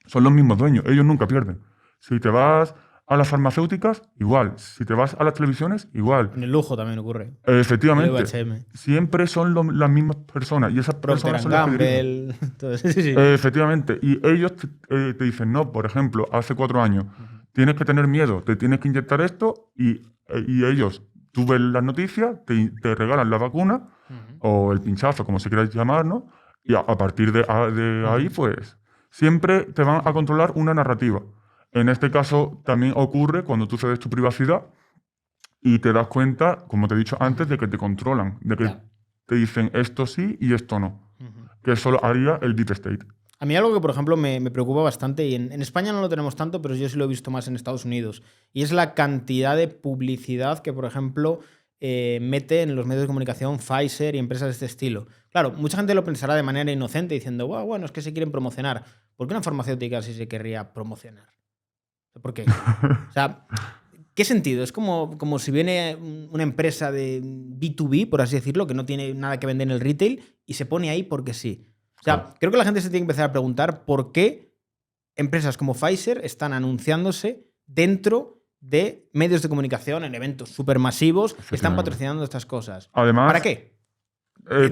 Son los mismos dueños, ellos nunca pierden. Si te vas a las farmacéuticas, igual. Si te vas a las televisiones, igual. En el lujo también ocurre. Efectivamente. El UHM. Siempre son las mismas personas. Y esas Procter personas son las que Gamble. Todo eso, sí. efectivamente. Y ellos te dicen, no, por ejemplo, hace 4 años, tienes que tener miedo, te tienes que inyectar esto y ellos tú ves las noticias, te regalan la vacuna o el pinchazo, como se quiera llamar, ¿no? Y a partir de ahí, pues, siempre te van a controlar una narrativa. En este caso también ocurre cuando tú cedes tu privacidad y te das cuenta, como te he dicho antes, de que te controlan, de que te dicen esto sí y esto no. Que solo haría el Deep State. A mí algo que, por ejemplo, me preocupa bastante, y en España no lo tenemos tanto, pero yo sí lo he visto más en Estados Unidos, y es la cantidad de publicidad que, por ejemplo, mete en los medios de comunicación Pfizer y empresas de este estilo. Claro, mucha gente lo pensará de manera inocente diciendo, bueno, es que se quieren promocionar. ¿Por qué una farmacéutica sí se querría promocionar? ¿Por qué? O sea, ¿qué sentido? Es como si viene una empresa de B2B, por así decirlo, que no tiene nada que vender en el retail y se pone ahí porque sí. O sea, creo que la gente se tiene que empezar a preguntar por qué empresas como Pfizer están anunciándose dentro de medios de comunicación, en eventos supermasivos, que están patrocinando estas cosas. Además, ¿para qué?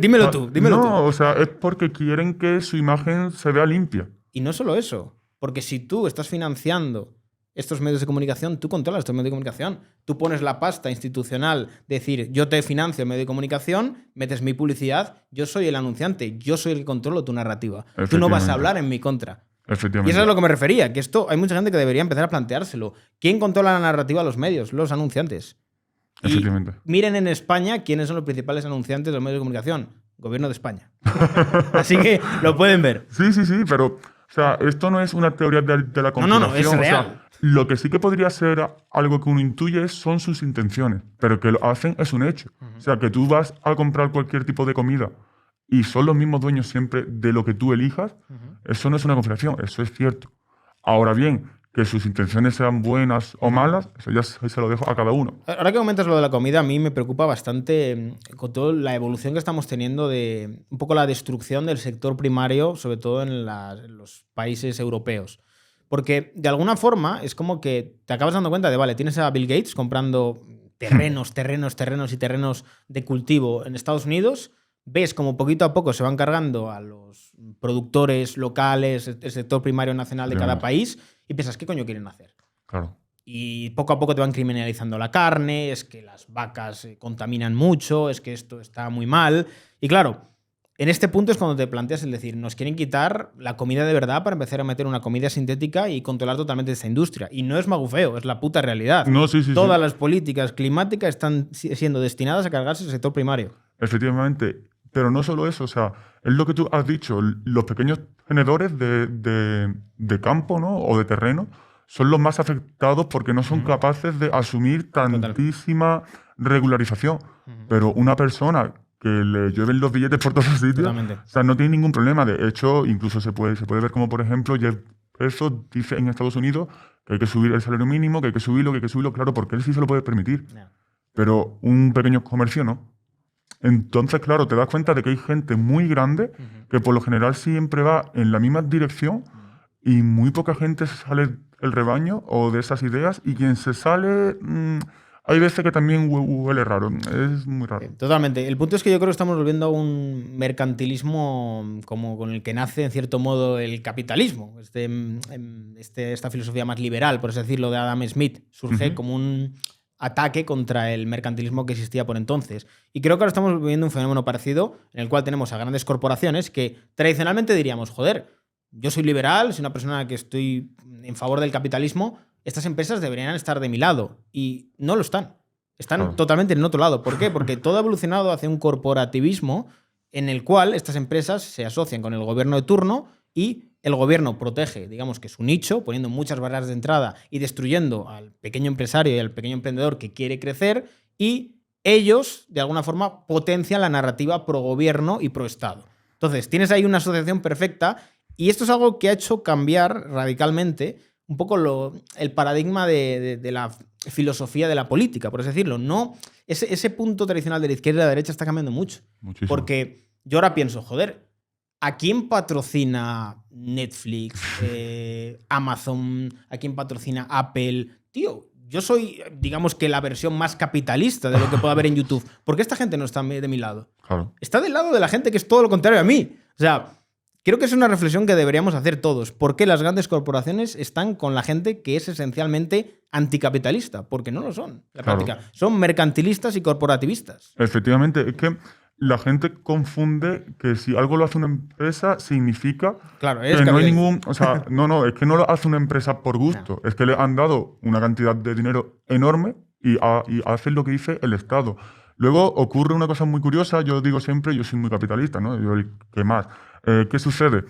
Dímelo tú. No, o sea, es porque quieren que su imagen se vea limpia. Y no solo eso, porque si tú estás financiando estos medios de comunicación, tú controlas estos medios de comunicación. Tú pones la pasta institucional, decir, yo te financio el medio de comunicación, metes mi publicidad, yo soy el anunciante, yo soy el que controlo tu narrativa. Tú no vas a hablar en mi contra. Efectivamente. Y eso es a lo que me refería, que esto hay mucha gente que debería empezar a planteárselo. ¿Quién controla la narrativa de los medios? Los anunciantes. Efectivamente. Y miren en España quiénes son los principales anunciantes de los medios de comunicación. Gobierno de España. Así que lo pueden ver. Sí, pero, o sea, esto no es una teoría de la conspiración. No, es real. O sea, lo que sí que podría ser algo que uno intuye son sus intenciones, pero que lo hacen es un hecho. O sea, que tú vas a comprar cualquier tipo de comida y son los mismos dueños siempre de lo que tú elijas, eso no es una conspiración, eso es cierto. Ahora bien, que sus intenciones sean buenas o malas, eso ya se lo dejo a cada uno. Ahora que comentas lo de la comida, a mí me preocupa bastante con toda la evolución que estamos teniendo de un poco la destrucción del sector primario, sobre todo en los países europeos. Porque de alguna forma es como que te acabas dando cuenta de, vale, tienes a Bill Gates comprando terrenos de cultivo en Estados Unidos, ves como poquito a poco se van cargando a los productores locales, el sector primario nacional de cada país, y piensas, ¿qué coño quieren hacer? Claro. Y poco a poco te van criminalizando la carne, es que las vacas contaminan mucho, es que esto está muy mal. Y claro, en este punto es cuando te planteas el decir, nos quieren quitar la comida de verdad para empezar a meter una comida sintética y controlar totalmente esta industria. Y no es magufeo, es la puta realidad. No, sí. Todas las políticas climáticas están siendo destinadas a cargarse el sector primario. Efectivamente. Pero no solo eso, o sea, es lo que tú has dicho, los pequeños tenedores de campo, ¿no? O de terreno son los más afectados porque no son capaces de asumir tantísima regularización. Pero una persona que le llueven los billetes por todos los sitios, o sea, no tiene ningún problema. De hecho, incluso se puede ver como, por ejemplo, Jeff Bezos dice en Estados Unidos que hay que subir el salario mínimo, que hay que subirlo, claro, porque él sí se lo puede permitir. Pero un pequeño comercio no. Entonces, claro, te das cuenta de que hay gente muy grande que por lo general siempre va en la misma dirección y muy poca gente se sale del rebaño o de esas ideas, y quien se sale, hay veces que también huele raro, es muy raro. Totalmente. El punto es que yo creo que estamos volviendo a un mercantilismo como con el que nace en cierto modo el capitalismo. Esta filosofía más liberal, por así decirlo, de Adam Smith, surge como un ataque contra el mercantilismo que existía por entonces. Y creo que ahora estamos viviendo un fenómeno parecido en el cual tenemos a grandes corporaciones que tradicionalmente diríamos, joder, yo soy liberal, soy una persona que estoy en favor del capitalismo, estas empresas deberían estar de mi lado. Y no lo están. Están totalmente en otro lado. ¿Por qué? Porque todo ha evolucionado hacia un corporativismo en el cual estas empresas se asocian con el gobierno de turno y el gobierno protege, digamos que su nicho, poniendo muchas barreras de entrada y destruyendo al pequeño empresario y al pequeño emprendedor que quiere crecer, y ellos, de alguna forma, potencian la narrativa pro gobierno y pro Estado. Entonces, tienes ahí una asociación perfecta, y esto es algo que ha hecho cambiar radicalmente un poco el paradigma de la filosofía de la política, por así decirlo. No, ese punto tradicional de la izquierda y la derecha está cambiando mucho. Muchísimo. Porque yo ahora pienso, joder, ¿a quién patrocina Netflix, Amazon? ¿A quién patrocina Apple? Tío, yo soy, digamos que la versión más capitalista de lo que puede haber en YouTube. ¿Por qué esta gente no está de mi lado? Claro. Está del lado de la gente que es todo lo contrario a mí. O sea, Creo que es una reflexión que deberíamos hacer todos. ¿Por qué las grandes corporaciones están con la gente que es esencialmente anticapitalista? Porque no lo son, en la Claro. práctica. Son mercantilistas y corporativistas. Efectivamente, es que la gente confunde que si algo lo hace una empresa significa Claro, es que no hay capitalista. ningún... O sea, no, es que no lo hace una empresa por gusto. Es que le han dado una cantidad de dinero enorme y hacen lo que dice el Estado. Luego ocurre una cosa muy curiosa. Yo digo siempre, yo soy muy capitalista, ¿no? Yo, ¿qué más? ¿Qué sucede?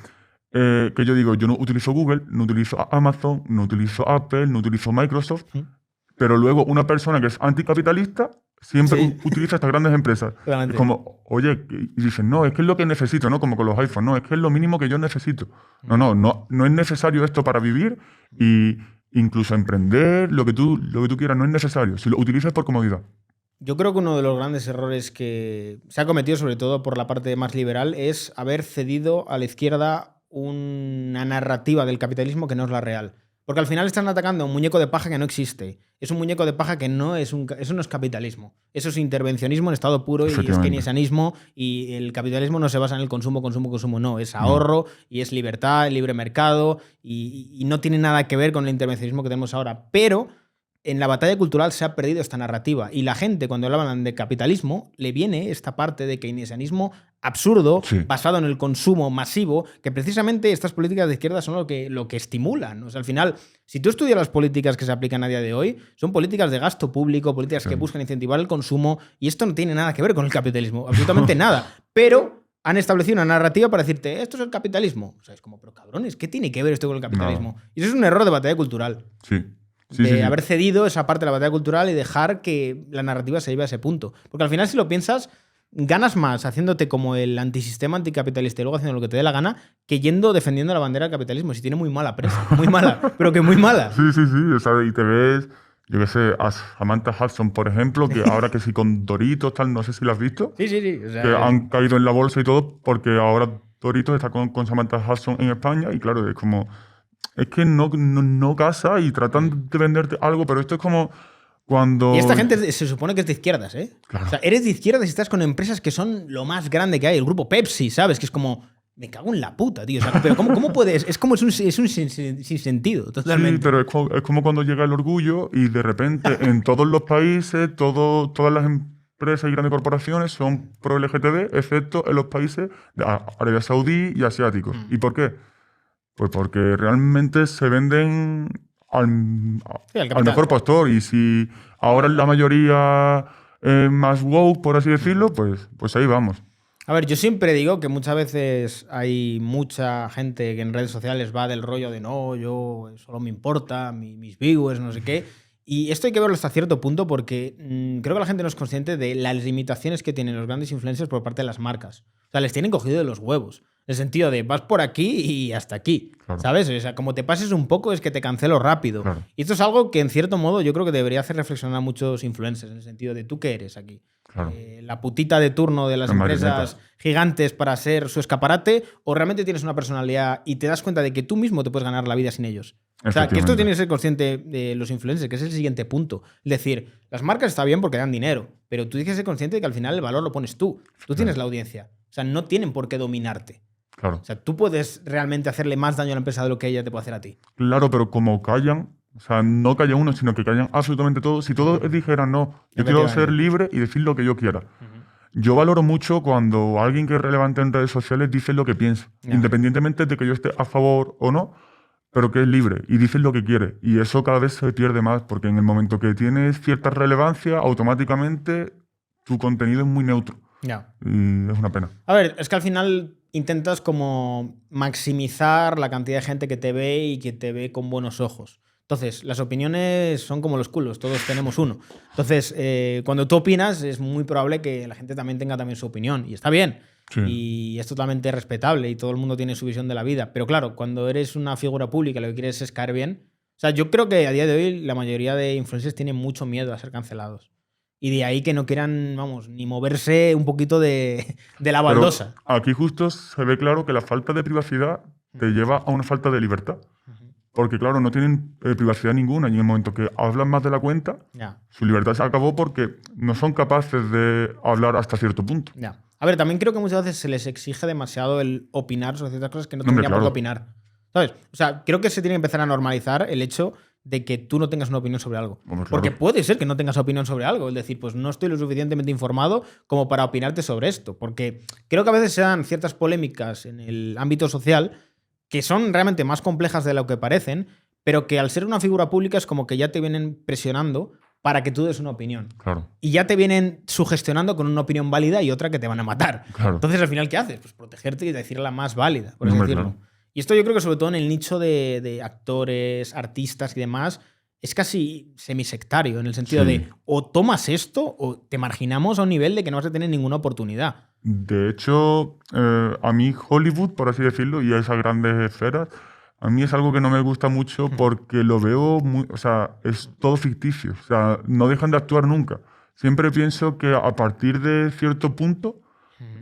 Que yo digo, yo no utilizo Google, no utilizo Amazon, no utilizo Apple, no utilizo Microsoft, pero luego una persona que es anticapitalista siempre Sí. utiliza estas grandes empresas. Claramente. Es como, oye, y dicen, no, es que es lo que necesito, ¿no? Como con los iPhones, no, es que es lo mínimo que yo necesito. No es necesario esto para vivir y incluso emprender, lo que tú quieras, no es necesario. Si lo utilizas por comodidad. Yo creo que uno de los grandes errores que se ha cometido, sobre todo por la parte más liberal, es haber cedido a la izquierda una narrativa del capitalismo que no es la real. Porque al final están atacando a un muñeco de paja que no existe. Es un muñeco de paja que no es eso no es capitalismo. Eso es intervencionismo en estado puro y es Efectivamente. keynesianismo, y el capitalismo no se basa en el consumo. No, es ahorro y es libertad, libre mercado y no tiene nada que ver con el intervencionismo que tenemos ahora. Pero en la batalla cultural se ha perdido esta narrativa y la gente, cuando hablan de capitalismo, le viene esta parte de keynesianismo absurdo, Sí. basado en el consumo masivo, que precisamente estas políticas de izquierda son lo que estimulan. O sea, al final, si tú estudias las políticas que se aplican a día de hoy, son políticas de gasto público, políticas que buscan incentivar el consumo, y esto no tiene nada que ver con el capitalismo, absolutamente nada. Pero han establecido una narrativa para decirte, esto es el capitalismo. O sea, es como, pero cabrones, ¿qué tiene que ver esto con el capitalismo? Y eso es un error de batalla cultural. Sí. De haber cedido esa parte de la batalla cultural y dejar que la narrativa se lleve a ese punto. Porque al final, si lo piensas, ganas más haciéndote como el antisistema anticapitalista y luego haciendo lo que te dé la gana que yendo defendiendo la bandera del capitalismo. Si tiene muy mala prensa. Muy mala, pero que muy mala. Sí. O sea, y te ves, yo qué sé, a Samantha Hudson, por ejemplo, que ahora que sí con Doritos, tal, no sé si lo has visto, Sí. O sea, que han caído en la bolsa y todo, porque ahora Doritos está con Samantha Hudson en España y claro, es como... Es que no casa y tratan de venderte algo, pero esto es como cuando... y esta gente se supone que es de izquierdas, ¿eh? Claro. O sea, eres de izquierdas y estás con empresas que son lo más grande que hay. El grupo Pepsi, ¿sabes? Que es como... Me cago en la puta, tío. O sea, pero ¿cómo puedes? Es como es un sin sentido, totalmente. Sí, pero es como cuando llega el orgullo y de repente en todos los países, todas las empresas y grandes corporaciones son pro LGTB, excepto en los países de Arabia Saudí y asiáticos. ¿Y por qué? Pues porque realmente se venden al capital. mejor postor. Y si ahora la mayoría más woke, por así decirlo, pues ahí vamos. A ver, yo siempre digo que muchas veces hay mucha gente que en redes sociales va del rollo de no, yo solo me importa, mis viewers, no sé qué. Y esto hay que verlo hasta cierto punto porque creo que la gente no es consciente de las limitaciones que tienen los grandes influencers por parte de las marcas. O sea, les tienen cogido de los huevos. En el sentido de vas por aquí y hasta aquí. Claro. ¿Sabes? O sea, como te pases un poco es que te cancelo rápido. Claro. Y esto es algo que en cierto modo yo creo que debería hacer reflexionar a muchos influencers en el sentido de ¿tú qué eres aquí? Claro. La putita de turno de las La empresas marioneta. gigantes para ser su escaparate, o realmente tienes una personalidad y te das cuenta de que tú mismo te puedes ganar la vida sin ellos. O sea, que esto Efectivamente. tiene que ser consciente de los influencers, que es el siguiente punto. Es decir, las marcas está bien porque dan dinero, pero tú tienes que ser consciente de que al final el valor lo pones tú. Tú tienes la audiencia. O sea, no tienen por qué dominarte. Claro. O sea, tú puedes realmente hacerle más daño a la empresa de lo que ella te puede hacer a ti. Claro, pero como callan, o sea, no calla uno, sino que callan absolutamente todo. Si todos dijeran, no, yo quiero ser Efectivamente. libre y decir lo que yo quiera. Yo valoro mucho cuando alguien que es relevante en redes sociales dice lo que piensa, Ya. independientemente de que yo esté a favor o no, pero que es libre y dice lo que quiere. Y eso cada vez se pierde más, porque en el momento que tienes cierta relevancia, automáticamente tu contenido es muy neutro. Ya. Y es una pena. A ver, es que al final intentas como maximizar la cantidad de gente que te ve y que te ve con buenos ojos. Entonces, las opiniones son como los culos, todos tenemos uno. Entonces, cuando tú opinas, es muy probable que la gente también tenga también su opinión. Y está bien. Sí. Y es totalmente respetable y todo el mundo tiene su visión de la vida. Pero claro, cuando eres una figura pública y lo que quieres es caer bien... O sea, yo creo que a día de hoy la mayoría de influencers tienen mucho miedo a ser cancelados. Y de ahí que no quieran, vamos, ni moverse un poquito de la Pero baldosa. aquí justo se ve claro que la falta de privacidad te lleva a una falta de libertad. Porque, claro, no tienen privacidad ninguna y en el momento que hablan más de la cuenta, Ya. su libertad se acabó porque no son capaces de hablar hasta cierto punto. Ya. A ver, también creo que muchas veces se les exige demasiado el opinar sobre ciertas cosas que no Hombre, tendrían por qué claro. opinar. ¿Sabes? O sea, creo que se tiene que empezar a normalizar el hecho de que tú no tengas una opinión sobre algo. Hombre, Porque claro. puede ser que no tengas opinión sobre algo. Es decir, pues no estoy lo suficientemente informado como para opinarte sobre esto. Porque creo que a veces se dan ciertas polémicas en el ámbito social que son realmente más complejas de lo que parecen, pero que al ser una figura pública es como que ya te vienen presionando para que tú des una opinión. Claro, Y ya te vienen sugestionando con una opinión válida y otra que te van a matar. claro. Entonces, al final, ¿qué haces? Pues protegerte y decir la más válida, por así Hombre, decirlo. claro. Y esto yo creo que sobre todo en el nicho de actores, artistas y demás, es casi semisectario, en el sentido Sí. de o tomas esto o te marginamos a un nivel de que no vas a tener ninguna oportunidad. De hecho, a mí Hollywood, por así decirlo, y esas grandes esferas, a mí es algo que no me gusta mucho porque lo veo muy, o sea, es todo ficticio, o sea, no dejan de actuar nunca. Siempre pienso que a partir de cierto punto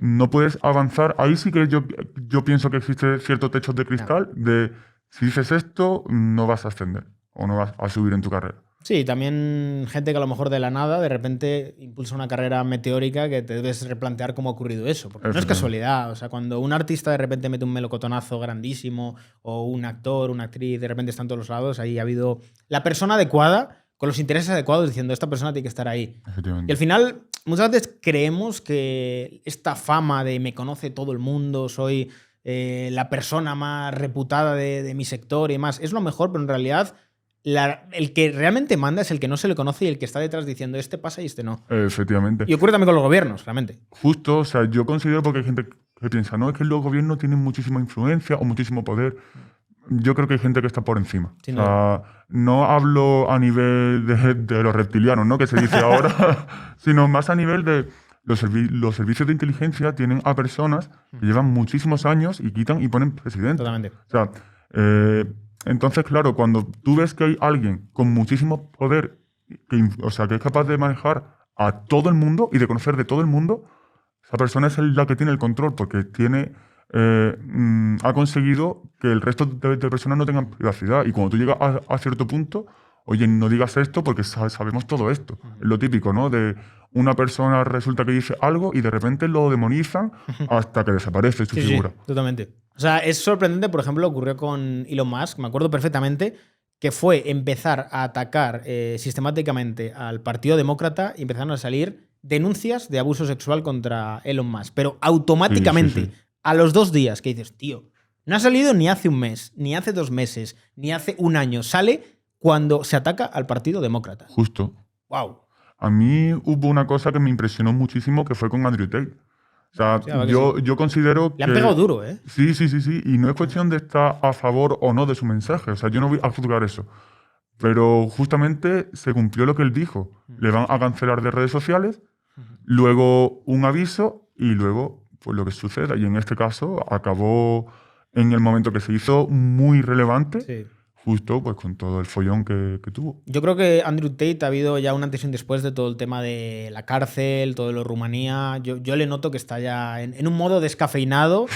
no puedes avanzar. Ahí sí que yo pienso que existe ciertos techos de cristal de si dices esto, no vas a ascender o no vas a subir en tu carrera. Sí, también gente que a lo mejor de la nada de repente impulsa una carrera meteórica que te debes replantear cómo ha ocurrido eso. Porque no es Efectivamente. casualidad. O sea, cuando un artista de repente mete un melocotonazo grandísimo o un actor, una actriz, de repente están todos los lados, ahí ha habido la persona adecuada con los intereses adecuados diciendo esta persona tiene que estar ahí. Y Efectivamente. al final, muchas veces creemos que esta fama de me conoce todo el mundo, soy la persona más reputada de mi sector y demás, es lo mejor, pero en realidad el que realmente manda es el que no se le conoce y el que está detrás diciendo este pasa y este no. Efectivamente. Y ocurre también con los gobiernos, realmente. Justo, o sea, yo considero porque hay gente que piensa, no, es que los gobiernos tienen muchísima influencia o muchísimo poder. Yo creo que hay gente que está por encima. Sin O sea, no hablo a nivel de los reptilianos, ¿no? Que se dice ahora, sino más a nivel de los servicios de inteligencia tienen a personas que llevan muchísimos años y quitan y ponen presidente. Totalmente. O sea, entonces, claro, cuando tú ves que hay alguien con muchísimo poder, o sea, que es capaz de manejar a todo el mundo y de conocer de todo el mundo, esa persona es la que tiene el control porque ha conseguido que el resto de personas no tengan privacidad. Y cuando tú llegas a cierto punto, oye, no digas esto porque sabemos todo esto. Es lo típico, ¿no? De una persona resulta que dice algo y de repente lo demonizan hasta que desaparece su Sí, figura. sí, totalmente. O sea, es sorprendente, por ejemplo, ocurrió con Elon Musk, me acuerdo perfectamente, que fue empezar a atacar sistemáticamente al Partido Demócrata y empezaron a salir denuncias de abuso sexual contra Elon Musk. Pero automáticamente, Sí, sí. a los 2 días, que dices, tío, no ha salido ni hace un mes, ni hace 2 meses, ni hace un año. Sale cuando se ataca al Partido Demócrata. Justo. ¡Wow! A mí hubo una cosa que me impresionó muchísimo que fue con Andrew Tate. O sea, Sí, la verdad que yo considero Le han que... pegado duro, ¿eh? Sí, sí, sí, sí. Y no es cuestión de estar a favor o no de su mensaje. O sea, yo no voy a juzgar eso. Pero justamente se cumplió lo que él dijo. Le van a cancelar de redes sociales, luego un aviso y luego pues lo que suceda. Y en este caso acabó en el momento que se hizo muy relevante, Sí. justo pues con todo el follón que tuvo. Yo creo que Andrew Tate ha habido ya un antes y un después de todo el tema de la cárcel, todo lo de Rumanía. Yo le noto que está ya en un modo descafeinado,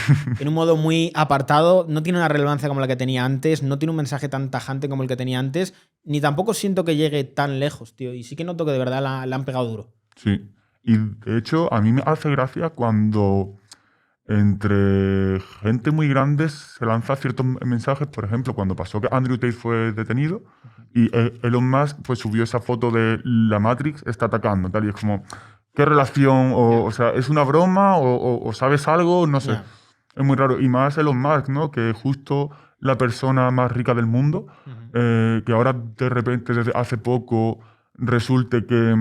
en un modo muy apartado. No tiene una relevancia como la que tenía antes, no tiene un mensaje tan tajante como el que tenía antes, ni tampoco siento que llegue tan lejos, tío. Y sí que noto que de verdad la han pegado duro. Sí. Y de hecho, a mí me hace gracia cuando entre gente muy grande se lanzan ciertos mensajes. Por ejemplo, cuando pasó que Andrew Tate fue detenido y Elon Musk pues, subió esa foto de la Matrix está atacando. Tal, y es como, ¿qué relación? O sea, ¿es una broma? ¿O sabes algo? No sé. Ya. Es muy raro. Y más Elon Musk, ¿no? Que es justo la persona más rica del mundo, que ahora de repente desde hace poco resulte que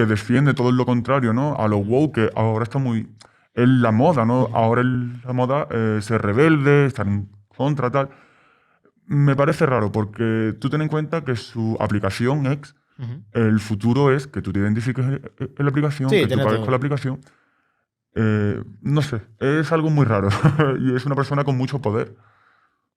defiende todo lo contrario, ¿no? A lo woke, que ahora está muy... Es la moda, ¿no? Ahora es la moda ser rebelde, estar en contra, tal. Me parece raro porque tú ten en cuenta que su aplicación X, el futuro es que tú te identifiques en la aplicación, Sí, que tú tiene pagues todo. con la aplicación. No sé, es algo muy raro y es una persona con mucho poder.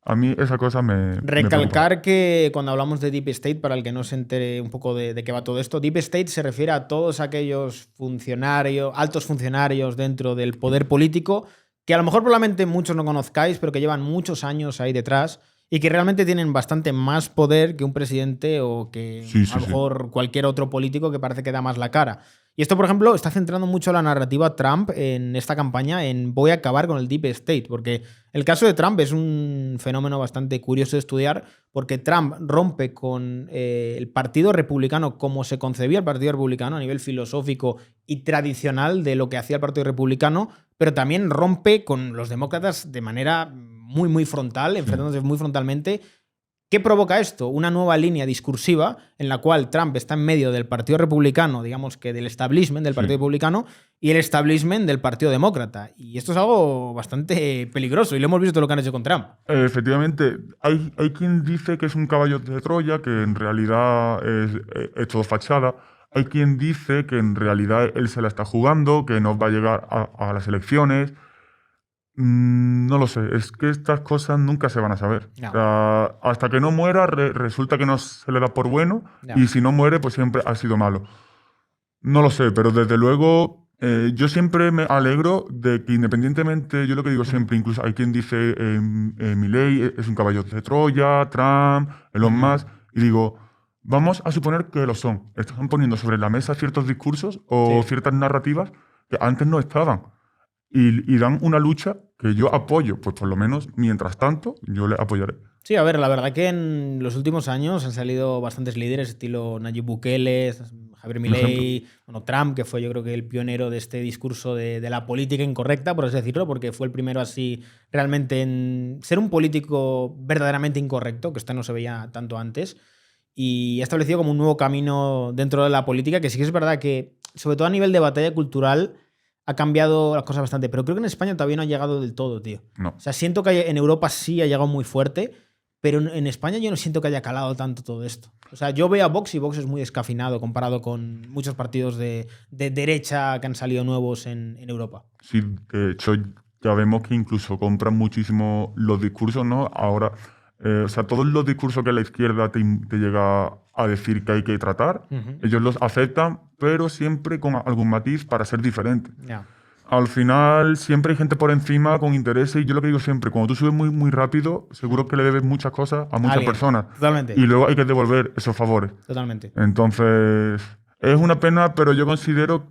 A mí esa cosa me preocupa. Recalcar que cuando hablamos de Deep State, para el que no se entere un poco de qué va todo esto, Deep State se refiere a todos aquellos funcionarios, altos funcionarios dentro del poder político, que a lo mejor probablemente muchos no conozcáis, pero que llevan muchos años ahí detrás y que realmente tienen bastante más poder que un presidente o que a lo mejor cualquier otro político que parece que da más la cara. Y esto, por ejemplo, está centrando mucho la narrativa Trump en esta campaña en voy a acabar con el Deep State, porque el caso de Trump es un fenómeno bastante curioso de estudiar, porque Trump rompe con el Partido Republicano como se concebía el Partido Republicano a nivel filosófico y tradicional de lo que hacía el Partido Republicano, pero también rompe con los demócratas de manera muy, muy frontal, enfrentándose muy frontalmente. ¿Qué provoca esto? Una nueva línea discursiva en la cual Trump está en medio del Partido Republicano, digamos que del establishment del Partido Republicano, y el establishment del Partido Demócrata. Y esto es algo bastante peligroso, y lo hemos visto lo que han hecho con Trump. Efectivamente, hay quien dice que es un caballo de Troya, que en realidad es todo fachada. Hay quien dice que en realidad él se la está jugando, que no va a llegar a las elecciones. No lo sé, es que estas cosas nunca se van a saber. No. O sea, hasta que no muera, resulta que no se le da por bueno, y si no muere, pues siempre ha sido malo. No lo sé, pero desde luego yo siempre me alegro de que independientemente, yo lo que digo siempre, incluso hay quien dice Milei es un caballo de Troya, Trump, Elon Musk, y digo, vamos a suponer que lo son. Están poniendo sobre la mesa ciertos discursos o ciertas narrativas que antes no estaban. Y dan una lucha que yo apoyo, pues por lo menos, mientras tanto, yo le apoyaré. Sí, a ver, la verdad que en los últimos años han salido bastantes líderes, estilo Nayib Bukele, Javier Milei, bueno, Trump, que fue yo creo que el pionero de este discurso de la política incorrecta, por así decirlo, porque fue el primero así realmente en ser un político verdaderamente incorrecto, que esto no se veía tanto antes, y ha establecido como un nuevo camino dentro de la política, que sí que es verdad que, sobre todo a nivel de batalla cultural, ha cambiado las cosas bastante, pero creo que en España todavía no ha llegado del todo, tío. No. O sea, siento que en Europa sí ha llegado muy fuerte, pero en España yo no siento que haya calado tanto todo esto. O sea, yo veo a Vox y Vox es muy descafeinado comparado con muchos partidos de derecha que han salido nuevos en Europa. Sí, de hecho, ya vemos que incluso compran muchísimo los discursos, ¿no? Ahora, o sea, todos los discursos que la izquierda te llega a decir que hay que tratar, ellos los aceptan, pero siempre con algún matiz para ser diferente. Al final, siempre hay gente por encima con intereses, y yo lo que digo siempre, cuando tú subes muy, muy rápido, seguro que le debes muchas cosas a muchas personas. Totalmente. Y luego hay que devolver esos favores. Totalmente. Entonces, es una pena, pero yo considero...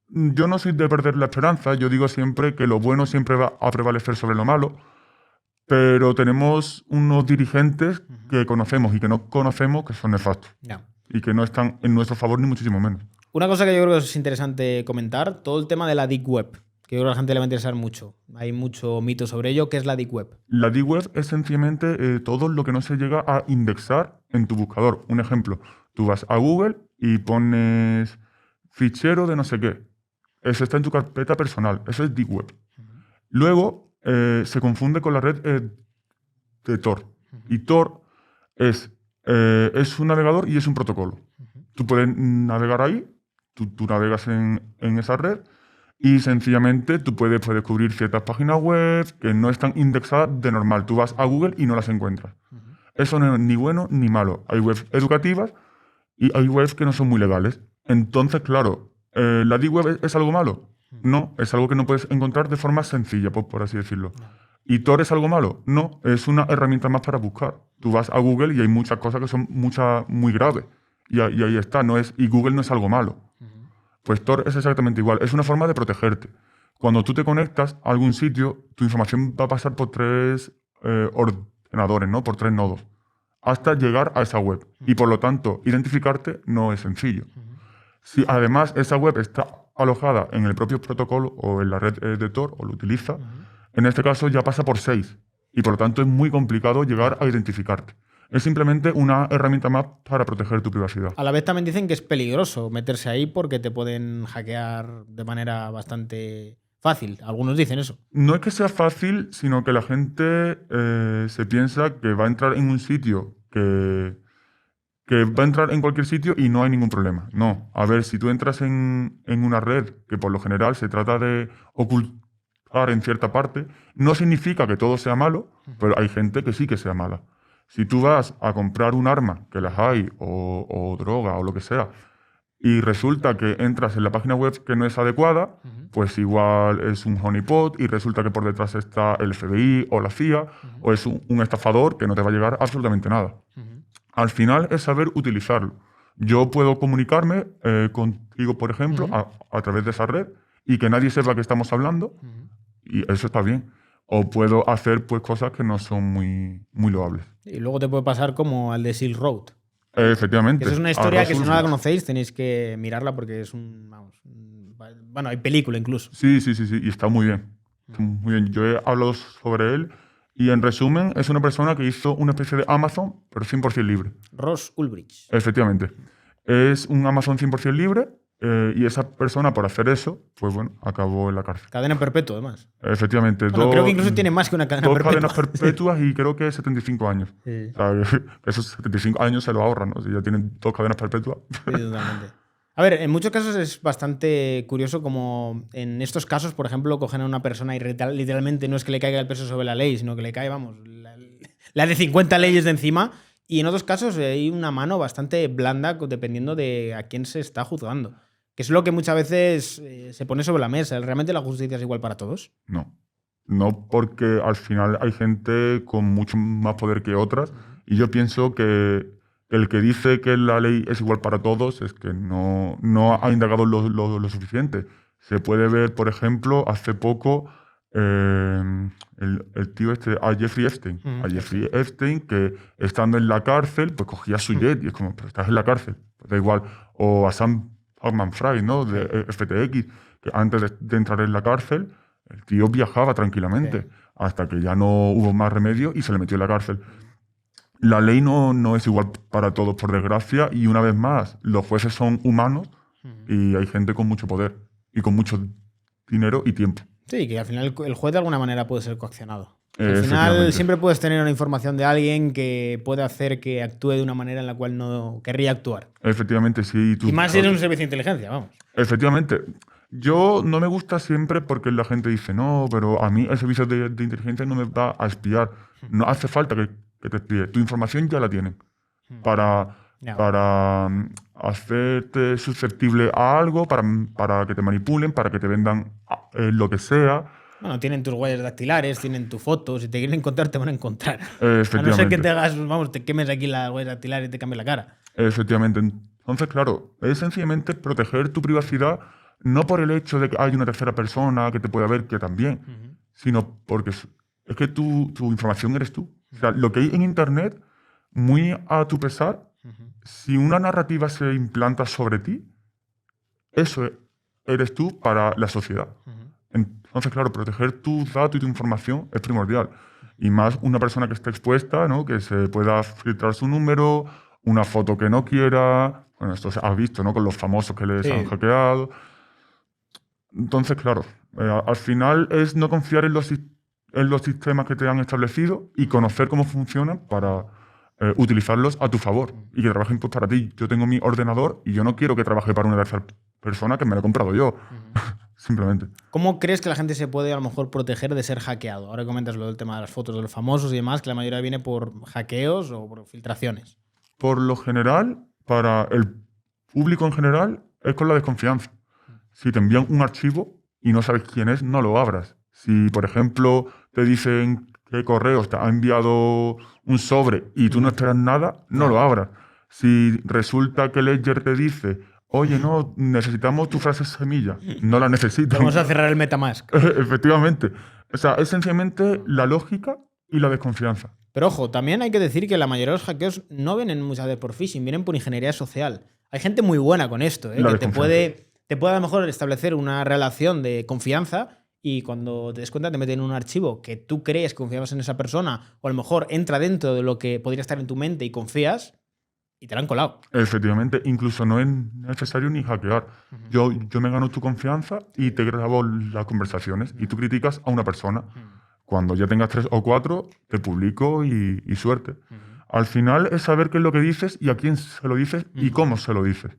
Yo no soy de perder la esperanza, yo digo siempre que lo bueno siempre va a prevalecer sobre lo malo, pero tenemos unos dirigentes que conocemos y que no conocemos que son nefastos y que no están en nuestro favor ni muchísimo menos. Una cosa que yo creo que es interesante comentar, todo el tema de la Deep Web, que yo creo que a la gente le va a interesar mucho. Hay mucho mito sobre ello. ¿Qué es la Deep Web? La Deep Web es sencillamente todo lo que no se llega a indexar en tu buscador. Un ejemplo, tú vas a Google y pones fichero de no sé qué. Eso está en tu carpeta personal. Eso es Deep Web. Luego se confunde con la red de Tor. Y Tor es un navegador y es un protocolo. Tú puedes navegar ahí, tú navegas en esa red, y sencillamente tú puedes descubrir ciertas páginas web que no están indexadas de normal. Tú vas a Google y no las encuentras. Eso no es ni bueno ni malo. Hay webs educativas y hay webs que no son muy legales. Entonces, claro, ¿la Deep Web es algo malo? No, es algo que no puedes encontrar de forma sencilla, por así decirlo. ¿Y Tor es algo malo? No, es una herramienta más para buscar. Tú vas a Google y hay muchas cosas que son muy graves. Y ahí está, y Google no es algo malo. Pues Tor es exactamente igual, es una forma de protegerte. Cuando tú te conectas a algún sitio, tu información va a pasar por 3 ordenadores, ¿no? Por 3 nodos, hasta llegar a esa web. Y por lo tanto, identificarte no es sencillo. Si además esa web está alojada en el propio protocolo o en la red de Tor, o lo utiliza, en este caso ya pasa por 6. Y por lo tanto es muy complicado llegar a identificarte. Es simplemente una herramienta más para proteger tu privacidad. A la vez también dicen que es peligroso meterse ahí porque te pueden hackear de manera bastante fácil. Algunos dicen eso. No es que sea fácil, sino que la gente se piensa que va a entrar en un sitio que va a entrar en cualquier sitio y no hay ningún problema. No. A ver, si tú entras en una red que por lo general se trata de ocultar en cierta parte, no significa que todo sea malo, pero hay gente que sí que sea mala. Si tú vas a comprar un arma, que las hay, o droga, o lo que sea, y resulta que entras en la página web que no es adecuada, pues igual es un honeypot y resulta que por detrás está el FBI o la CIA o es un estafador que no te va a llegar absolutamente nada. Al final es saber utilizarlo. Yo puedo comunicarme contigo, por ejemplo, a través de esa red y que nadie sepa que estamos hablando y eso está bien. O puedo hacer pues cosas que no son muy, muy loables. Y luego te puede pasar como al de Silk Road. Efectivamente. Esa es una historia que si no la conocéis tenéis que mirarla porque es bueno, hay película incluso. Sí, y está muy bien. Está muy bien. Yo he hablado sobre él y en resumen es una persona que hizo una especie de Amazon, pero 100% libre. Ross Ulbricht. Efectivamente. Es un Amazon 100% libre y esa persona por hacer eso, pues bueno, acabó en la cárcel. Cadena perpetua, además. Efectivamente. Bueno, creo que incluso tiene más que una cadena perpetua. 2 cadenas perpetuas y creo que 75 años. Sí. O sea, esos 75 años se lo ahorran, ¿no? Si ya tienen 2 cadenas perpetuas. Sí, totalmente. A ver, en muchos casos es bastante curioso como en estos casos, por ejemplo, cogen a una persona y literalmente no es que le caiga el peso sobre la ley, sino que le cae, vamos, la de 50 leyes de encima. Y en otros casos hay una mano bastante blanda dependiendo de a quién se está juzgando. Que es lo que muchas veces se pone sobre la mesa. ¿Realmente la justicia es igual para todos? No. No, porque al final hay gente con mucho más poder que otras y yo pienso que el que dice que la ley es igual para todos es que no ha indagado lo suficiente. Se puede ver, por ejemplo, hace poco el tío a Jeffrey Epstein. A Jeffrey Epstein, que estando en la cárcel, pues cogía su jet y es como, pero estás en la cárcel, pues da igual. O a Sam Bankman-Fried, ¿no? De FTX, que antes de entrar en la cárcel, el tío viajaba tranquilamente hasta que ya no hubo más remedio y se le metió en la cárcel. La ley no es igual para todos, por desgracia, y una vez más, los jueces son humanos y hay gente con mucho poder y con mucho dinero y tiempo. Sí, que al final el juez de alguna manera puede ser coaccionado. Al final siempre puedes tener una información de alguien que puede hacer que actúe de una manera en la cual no querría actuar. Efectivamente, sí. Y más si eres un servicio de inteligencia, vamos. Efectivamente. Yo no me gusta siempre porque la gente dice, no, pero a mí el servicio de inteligencia no me va a espiar. No hace falta que te espíe. Tu información ya la tienen para hacerte susceptible a algo, para que te manipulen, para que te vendan lo que sea. Bueno, tienen tus huellas dactilares, tienen tu foto. Si te quieren encontrar, te van a encontrar. Efectivamente. A no ser que te hagas, vamos, te quemes aquí la huella dactilar y te cambie la cara. Efectivamente. Entonces, claro, es sencillamente proteger tu privacidad, no por el hecho de que hay una tercera persona que te pueda ver, que también, sino porque es que tu información eres tú. O sea, lo que hay en Internet, muy a tu pesar, si una narrativa se implanta sobre ti, eso eres tú para la sociedad. Entonces, claro, proteger tus datos y tu información es primordial. Y más una persona que esté expuesta, ¿no? Que se pueda filtrar su número, una foto que no quiera. Bueno, esto se ha visto, ¿no? Con los famosos que les han hackeado. Entonces, claro, al final es no confiar en los sistemas que te han establecido y conocer cómo funcionan para utilizarlos a tu favor y que trabajen pues, para ti. Yo tengo mi ordenador y yo no quiero que trabaje para una tercera persona que me lo he comprado yo. Simplemente. ¿Cómo crees que la gente se puede a lo mejor proteger de ser hackeado? Ahora comentas lo del tema de las fotos de los famosos y demás, que la mayoría viene por hackeos o por filtraciones. Por lo general, para el público en general, es con la desconfianza. Si te envían un archivo y no sabes quién es, no lo abras. Si, por ejemplo, te dicen que Correos te ha enviado un sobre y tú no esperas nada, no lo abras. Si resulta que Ledger te dice, oye, no, necesitamos tu frase semilla, no la necesitas. Vamos a cerrar el MetaMask. Efectivamente. O sea, es sencillamente la lógica y la desconfianza. Pero ojo, también hay que decir que la mayoría de los hackeos no vienen muchas veces por phishing, vienen por ingeniería social. Hay gente muy buena con esto, que te puede a lo mejor establecer una relación de confianza y cuando te des cuenta te meten en un archivo que tú crees que confiabas en esa persona o a lo mejor entra dentro de lo que podría estar en tu mente y confías y te la han colado. Efectivamente, incluso no es necesario ni hackear. Yo me gano tu confianza y te grabo las conversaciones y tú criticas a una persona. Cuando ya tengas 3 o 4, te publico y suerte. Al final es saber qué es lo que dices y a quién se lo dices y cómo se lo dices.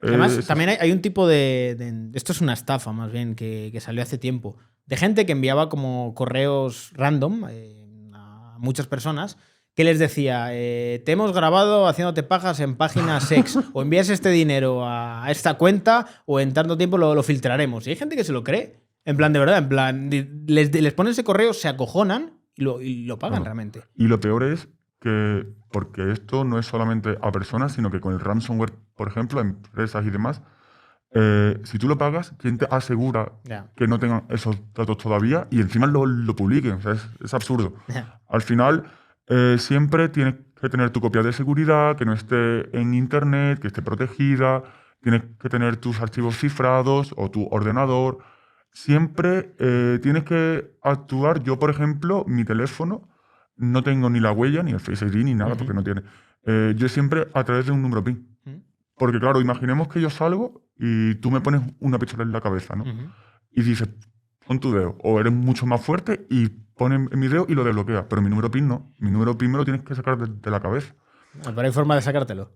Además, también hay un tipo de... Esto es una estafa, más bien, que salió hace tiempo. De gente que enviaba como correos random a muchas personas ¿Qué les decía? Te hemos grabado haciéndote pajas en página sex. O envías este dinero a esta cuenta o en tanto tiempo lo filtraremos. Y hay gente que se lo cree. En plan, de verdad, en plan, les ponen ese correo, se acojonan y lo pagan realmente. Y lo peor es que, porque esto no es solamente a personas, sino que con el ransomware, por ejemplo, a empresas y demás, si tú lo pagas, ¿quién te asegura que no tengan esos datos todavía y encima lo publiquen? O sea, es absurdo. Al final, siempre tienes que tener tu copia de seguridad, que no esté en internet, que esté protegida, tienes que tener tus archivos cifrados o tu ordenador. Siempre tienes que actuar. Yo, por ejemplo, mi teléfono no tengo ni la huella, ni el Face ID, ni nada, porque no tiene. Yo siempre a través de un número PIN. Porque claro, imaginemos que yo salgo y tú me pones una pistola en la cabeza, ¿no? Y dices, pon tu dedo, o eres mucho más fuerte y pones mi dedo y lo desbloquea. Pero mi número PIN no. Mi número PIN me lo tienes que sacar de la cabeza. Pero hay forma de sacártelo.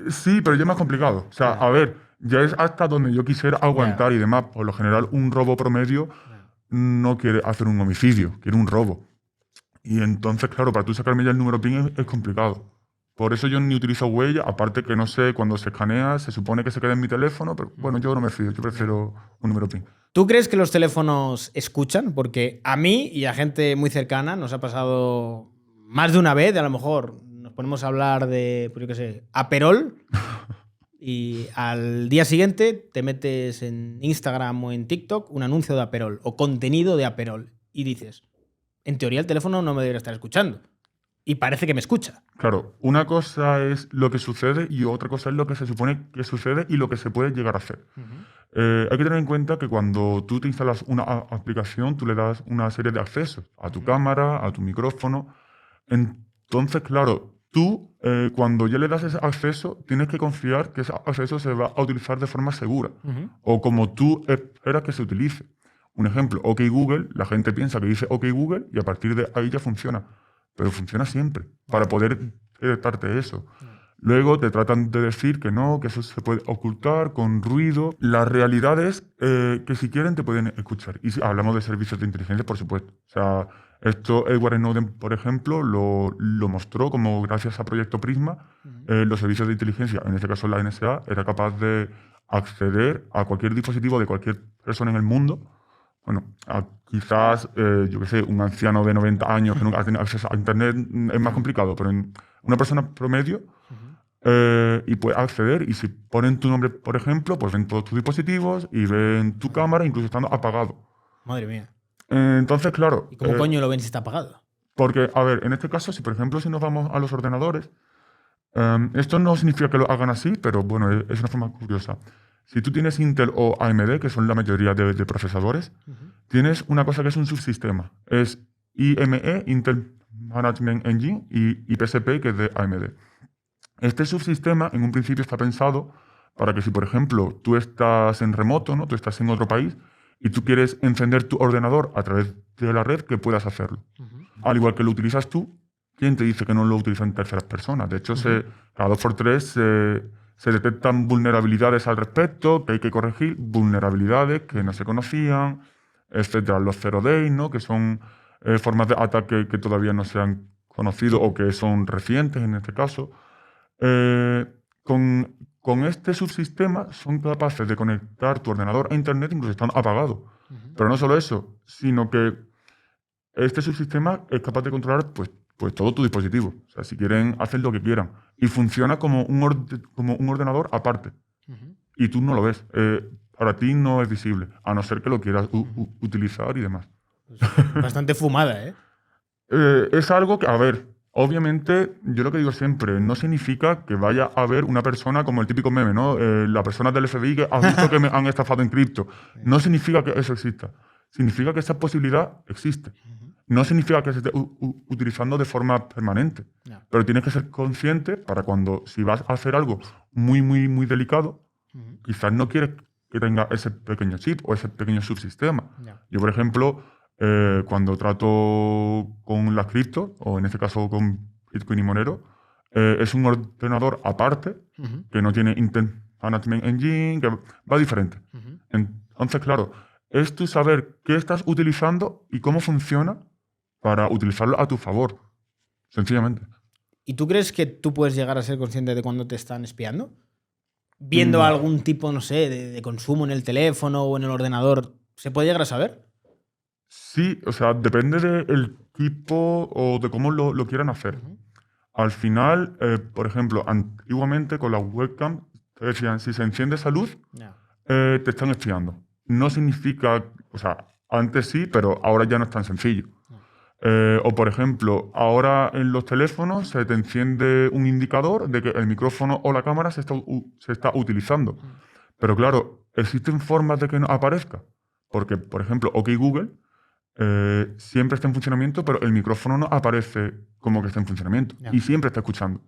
Sí, pero ya es más complicado. O sea, a ver, ya es hasta donde yo quisiera aguantar y demás. Por lo general, un robo promedio no quiere hacer un homicidio, quiere un robo. Y entonces, claro, para tú sacarme ya el número PIN es complicado. Por eso yo ni utilizo huella, aparte que no sé, cuando se escanea, se supone que se queda en mi teléfono, pero bueno, yo no me fío, yo prefiero un número PIN. ¿Tú crees que los teléfonos escuchan? Porque a mí y a gente muy cercana nos ha pasado más de una vez, a lo mejor nos ponemos a hablar de, pues yo qué sé, Aperol, y al día siguiente te metes en Instagram o en TikTok un anuncio de Aperol o contenido de Aperol y dices, en teoría el teléfono no me debería estar escuchando. Y parece que me escucha. Claro, una cosa es lo que sucede y otra cosa es lo que se supone que sucede y lo que se puede llegar a hacer. Hay que tener en cuenta que cuando tú te instalas una aplicación, tú le das una serie de accesos a tu cámara, a tu micrófono. Entonces, claro, tú cuando ya le das ese acceso, tienes que confiar que ese acceso se va a utilizar de forma segura o como tú esperas que se utilice. Un ejemplo, OK Google, la gente piensa que dice OK Google y a partir de ahí ya funciona. Pero funciona siempre, para poder detectarte eso. Luego te tratan de decir que no, que eso se puede ocultar con ruido. La realidad es que si quieren te pueden escuchar. Y si hablamos de servicios de inteligencia, por supuesto. O sea, esto Edward Snowden, por ejemplo, lo mostró como gracias a Proyecto Prisma, los servicios de inteligencia, en este caso la NSA, era capaz de acceder a cualquier dispositivo de cualquier persona en el mundo. Bueno, quizás, yo qué sé, un anciano de 90 años que nunca ha tenido acceso a Internet es más complicado, pero en una persona promedio y puede acceder y si ponen tu nombre, por ejemplo, pues ven todos tus dispositivos y ven tu cámara, incluso estando apagado. Madre mía. Entonces, claro... ¿Y cómo coño lo ven si está apagado? Porque, a ver, en este caso, si por ejemplo si nos vamos a los ordenadores, esto no significa que lo hagan así, pero bueno, es una forma curiosa. Si tú tienes Intel o AMD, que son la mayoría de procesadores, tienes una cosa que es un subsistema. Es IME, Intel Management Engine, y IPSP, que es de AMD. Este subsistema, en un principio, está pensado para que si, por ejemplo, tú estás en remoto, ¿no? Tú estás en otro país y tú quieres encender tu ordenador a través de la red, que puedas hacerlo. Al igual que lo utilizas tú, ¿quién te dice que no lo utilizan terceras personas? De hecho, cada 2x3 se detectan vulnerabilidades al respecto, que hay que corregir, vulnerabilidades que no se conocían, etcétera. Los zero days, ¿no? Que son formas de ataque que todavía no se han conocido o que son recientes en este caso. Con este subsistema son capaces de conectar tu ordenador a Internet incluso estando apagado. Pero no solo eso, sino que este subsistema es capaz de controlar pues todo tu dispositivo. O sea, si quieren, hacen lo que quieran. Y funciona como un ordenador aparte. Y tú no lo ves. Para ti no es visible, a no ser que lo quieras utilizar y demás. Bastante fumada, ¿eh? Es algo que, a ver, obviamente, yo lo que digo siempre, no significa que vaya a haber una persona como el típico meme, ¿no? La persona del FBI que ha visto que me han estafado en cripto. No significa que eso exista. Significa que esa posibilidad existe. No significa que se esté utilizando de forma permanente. No. Pero tienes que ser consciente para cuando, si vas a hacer algo muy, muy, muy delicado, quizás no quieres que tenga ese pequeño chip o ese pequeño subsistema. No. Yo, por ejemplo, cuando trato con las cripto, o en este caso con Bitcoin y Monero, es un ordenador aparte que no tiene Intel Management Engine, que va diferente. Entonces, claro, es tú saber qué estás utilizando y cómo funciona para utilizarlo a tu favor. sencillamente. ¿Y tú crees que tú puedes llegar a ser consciente de cuando te están espiando? Viendo algún tipo, no sé, de consumo en el teléfono o en el ordenador, ¿se puede llegar a saber? Sí, o sea, depende del tipo o de cómo lo quieran hacer. Al final, por ejemplo, antiguamente con la webcam te decían, si se enciende esa luz, Ya. te están espiando. No significa, o sea, antes sí, pero ahora ya no es tan sencillo. O por ejemplo, ahora en los teléfonos se te enciende un indicador de que el micrófono o la cámara se está utilizando. Pero claro, existen formas de que no aparezca. Porque, por ejemplo, OK Google siempre está en funcionamiento, pero el micrófono no aparece como que está en funcionamiento. Ya. Y siempre está escuchando.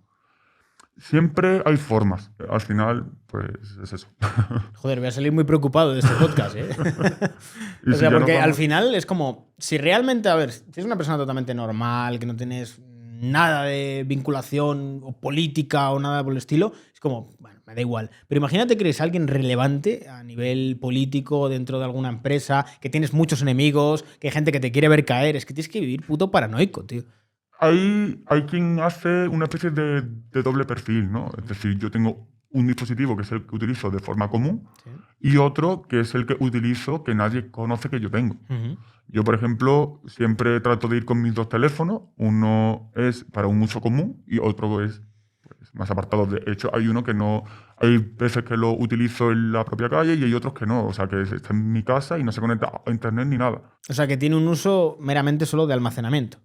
Siempre hay formas. Al final, pues es eso. Joder, voy a salir muy preocupado de este podcast, ¿eh? Y O si sea, ya nos porque al vamos- final es como, si realmente, a ver, si eres una persona totalmente normal, que no tienes nada de vinculación o política o nada por el estilo, es como, bueno, me da igual. Pero imagínate que eres alguien relevante a nivel político dentro de alguna empresa, que tienes muchos enemigos, que hay gente que te quiere ver caer, es que tienes que vivir puto paranoico, tío. Hay quien hace una especie de doble perfil, ¿no? Es decir, yo tengo un dispositivo que es el que utilizo de forma común Sí. y otro que es el que utilizo que nadie conoce que yo tengo. Ujú. Yo, por ejemplo, siempre trato de ir con mis dos teléfonos. Uno es para un uso común y otro es pues, más apartado. De hecho, hay uno que no... Hay veces que lo utilizo en la propia calle y hay otros que no. O sea, que está en mi casa y no se conecta a internet ni nada. O sea, que tiene un uso meramente solo de almacenamiento.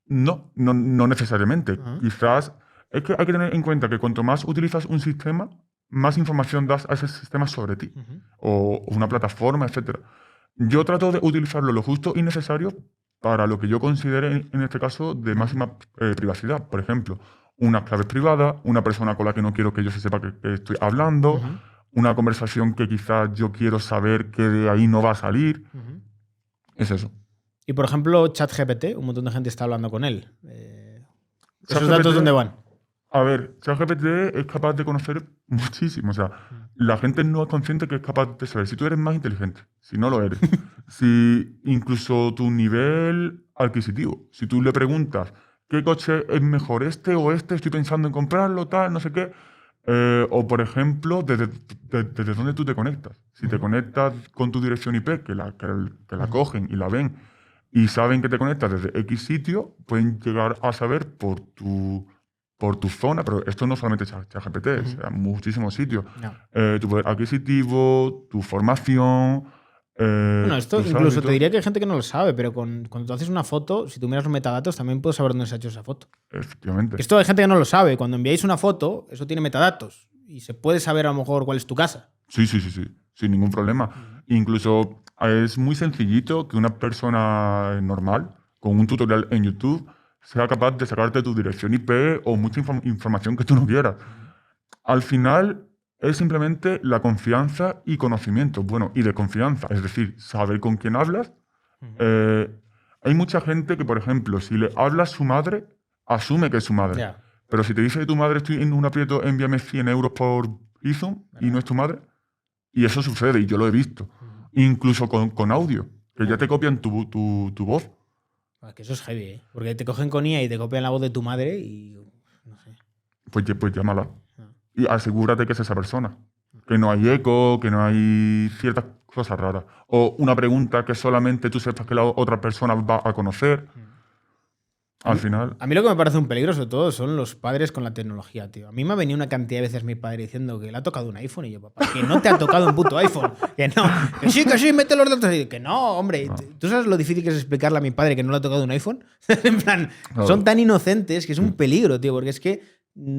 No necesariamente. Ajá. Quizás es que hay que tener en cuenta que cuanto más utilizas un sistema, más información das a ese sistema sobre ti. Ujú. O una plataforma, etc. Yo trato de utilizarlo lo justo y necesario para lo que yo considere, en este caso, de máxima privacidad. Por ejemplo, unas claves privadas, una persona con la que no quiero que yo se sepa que estoy hablando, Ujú. una conversación que quizás yo quiero saber que de ahí no va a salir. Ujú. Es eso. Y por ejemplo, ChatGPT, un montón de gente está hablando con él. ¿Esos ChatGPT, datos dónde van? A ver, ChatGPT es capaz de conocer muchísimo. O sea, la gente no es consciente que es capaz de saber si tú eres más inteligente, si no lo eres. Si incluso tu nivel adquisitivo. Si tú le preguntas, ¿qué coche es mejor, este o este? Estoy pensando en comprarlo, tal, no sé qué. O, por ejemplo, desde dónde tú te conectas. Si te conectas con tu dirección IP, que la cogen y la ven, y saben que te conectas desde X sitio, pueden llegar a saber por tu zona, pero esto no solamente es ChatGPT, o sea, muchísimos sitios. No. Tu poder adquisitivo, tu formación, Bueno, esto tus incluso te hábitos. diría que hay gente que no lo sabe, pero cuando tú haces una foto, si tú miras los metadatos, también puedes saber dónde se ha hecho esa foto. Efectivamente. Esto hay gente que no lo sabe. Cuando enviáis una foto, eso tiene metadatos. Y se puede saber a lo mejor cuál es tu casa. Sí, sin ningún problema. Incluso es muy sencillito que una persona normal, con un tutorial en YouTube, sea capaz de sacarte tu dirección IP o mucha información que tú no quieras. Al final es simplemente la confianza y conocimiento. Bueno, y de confianza, es decir, saber con quién hablas. Hay mucha gente que, por ejemplo, si le habla a su madre, asume que es su madre. Ya. Pero si te dice que tu madre estoy en un aprieto, envíame 100 euros por Bizum y no es tu madre, y eso sucede, y yo lo he visto. Incluso con audio, que ya te copian tu voz. Que eso es heavy, ¿eh? Porque te cogen con IA y te copian la voz de tu madre y. No sé. Pues llámala. Y asegúrate que es esa persona. Que no hay eco, que no hay ciertas cosas raras. O una pregunta que solamente tú sepas que la otra persona va a conocer. Al final. A mí lo que me parece un peligro, sobre todo, son los padres con la tecnología, tío. A mí me ha venido una cantidad de veces mi padre diciendo que le ha tocado un iPhone y yo, papá, que no te ha tocado un puto iPhone. Que no. Que sí, mete los datos. Y que no, hombre. ¿Tú sabes lo difícil que es explicarle a mi padre que no le ha tocado un iPhone? En plan, Claro. son tan inocentes que es un peligro, tío, porque es que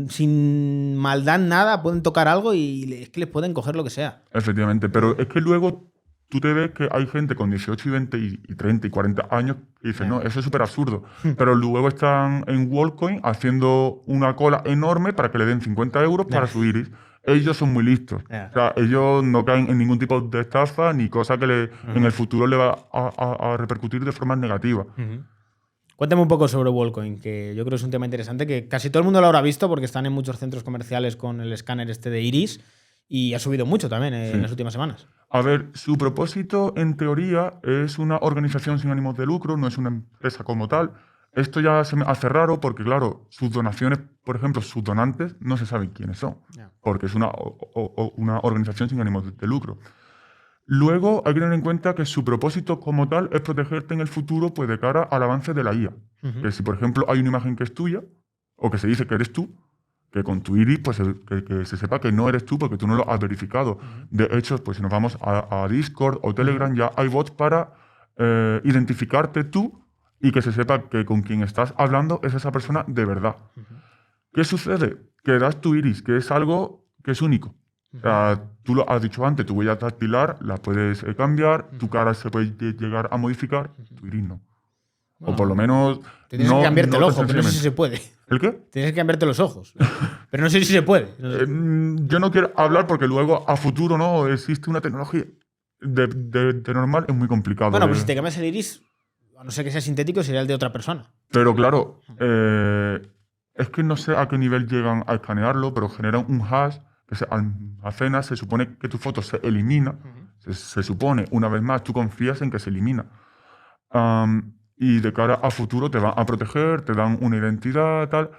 sin maldad nada pueden tocar algo y es que les pueden coger lo que sea. Efectivamente. Pero es que luego tú te ves que hay gente con 18 y 20 y 30 y 40 años y dices, no, eso es súper absurdo. Pero luego están en WorldCoin haciendo una cola enorme para que le den 50 euros para su iris. Ellos son muy listos. Ya. O sea, ellos no caen en ningún tipo de estafa ni cosa que en el futuro le va a repercutir de forma negativa. Cuéntame un poco sobre WorldCoin, que yo creo que es un tema interesante que casi todo el mundo lo habrá visto porque están en muchos centros comerciales con el escáner este de iris y ha subido mucho también en las últimas semanas. A ver, su propósito en teoría es una organización sin ánimos de lucro, no es una empresa como tal. Esto ya se me hace raro porque, claro, sus donaciones, por ejemplo, sus donantes no se saben quiénes son, porque es una organización sin ánimo de lucro. Luego hay que tener en cuenta que su propósito como tal es protegerte en el futuro pues, de cara al avance de la IA. Que si, por ejemplo, hay una imagen que es tuya o que se dice que eres tú, que con tu iris pues, que se sepa que no eres tú porque tú no lo has verificado. De hecho, pues si nos vamos a Discord o Telegram, ya hay bots para identificarte tú y que se sepa que con quien estás hablando es esa persona de verdad. ¿Qué sucede? Que das tu iris, que es algo que es único. O sea, tú lo has dicho antes, tu huella dactilar la puedes cambiar, tu cara se puede llegar a modificar, tu iris no. Bueno, o por lo menos. Tienes que cambiarte el ojo, pero no sé si se puede. ¿El qué? Tienes que cambiarte los ojos. Pero no sé si se puede. No sé. Yo no quiero hablar porque luego a futuro no existe una tecnología de normal, es muy complicado. Bueno, pues si te cambias el iris, a no ser que sea sintético, sería el de otra persona. Pero claro, es que no sé a qué nivel llegan a escanearlo, pero generan un hash que se almacena, se supone que tu foto se elimina, se supone, una vez más, tú confías en que se elimina. Y de cara a futuro te van a proteger, te dan una identidad, tal.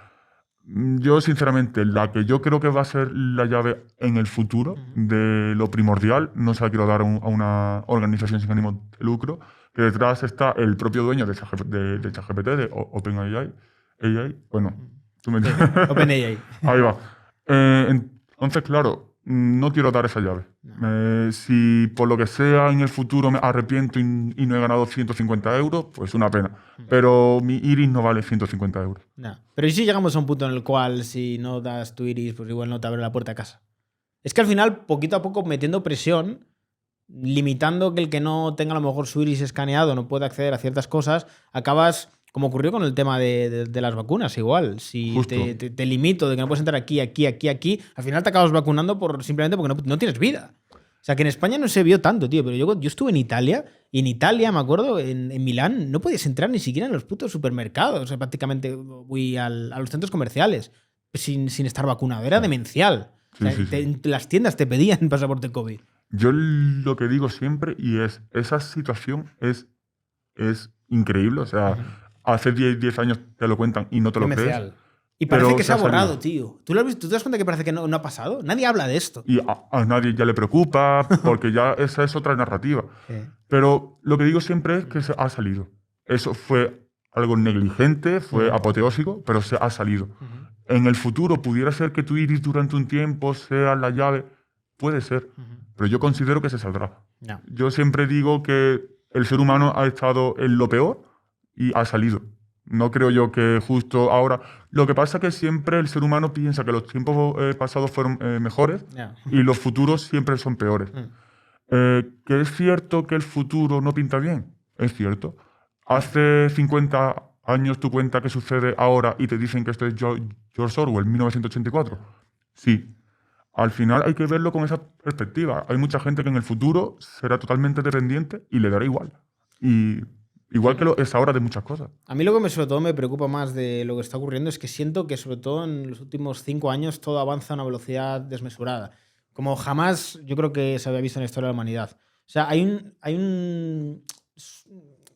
Yo, sinceramente, la que yo creo que va a ser la llave en el futuro de lo primordial, no se la quiero dar a una organización sin ánimo de lucro, que detrás está el propio dueño de ChatGPT, de OpenAI. Bueno, tú me entiendes. OpenAI. Ahí va. Entonces, claro, no quiero dar esa llave. Si por lo que sea en el futuro me arrepiento y no he ganado 150 euros, pues una pena. Pero mi iris no vale 150 euros. No. Pero ¿y si llegamos a un punto en el cual si no das tu iris, pues igual no te abre la puerta a casa? Es que al final, poquito a poco, metiendo presión, limitando que el que no tenga a lo mejor su iris escaneado no pueda acceder a ciertas cosas, acabas, como ocurrió con el tema de las vacunas, igual. Si te limito de que no puedes entrar aquí, al final te acabas vacunando simplemente porque no tienes vida. O sea, que en España no se vio tanto, tío, pero yo estuve en Italia y en Italia, me acuerdo, en Milán, no podías entrar ni siquiera en los putos supermercados. O sea, prácticamente voy a los centros comerciales sin estar vacunado. Era demencial. Sí, o sea, las tiendas te pedían pasaporte COVID. Yo lo que digo siempre, y esa situación es increíble. O sea, hace 10 años te lo cuentan y no te lo crees. Y parece que se ha borrado, tío. ¿Tú lo has visto? ¿Tú te das cuenta que parece que no ha pasado? Nadie habla de esto. Y a nadie ya le preocupa, porque ya esa es otra narrativa. Pero lo que digo siempre es que se ha salido. Eso fue algo negligente, fue apoteósico, pero se ha salido. En el futuro pudiera ser que tu iris durante un tiempo sea la llave. Puede ser, pero yo considero que se saldrá. No. Yo siempre digo que el ser humano ha estado en lo peor y ha salido. No creo yo que justo ahora. Lo que pasa es que siempre el ser humano piensa que los tiempos pasados fueron mejores y los futuros siempre son peores. ¿Que es cierto que el futuro no pinta bien? Es cierto. Hace 50 años tú cuentas qué sucede ahora y te dicen que esto es George Orwell, 1984. Sí. Al final hay que verlo con esa perspectiva. Hay mucha gente que en el futuro será totalmente dependiente y le dará igual. Y igual que lo es ahora de muchas cosas. A mí lo que sobre todo me preocupa más de lo que está ocurriendo es que siento que sobre todo en los últimos 5 años todo avanza a una velocidad desmesurada. Como jamás yo creo que se había visto en la historia de la humanidad. O sea, hay un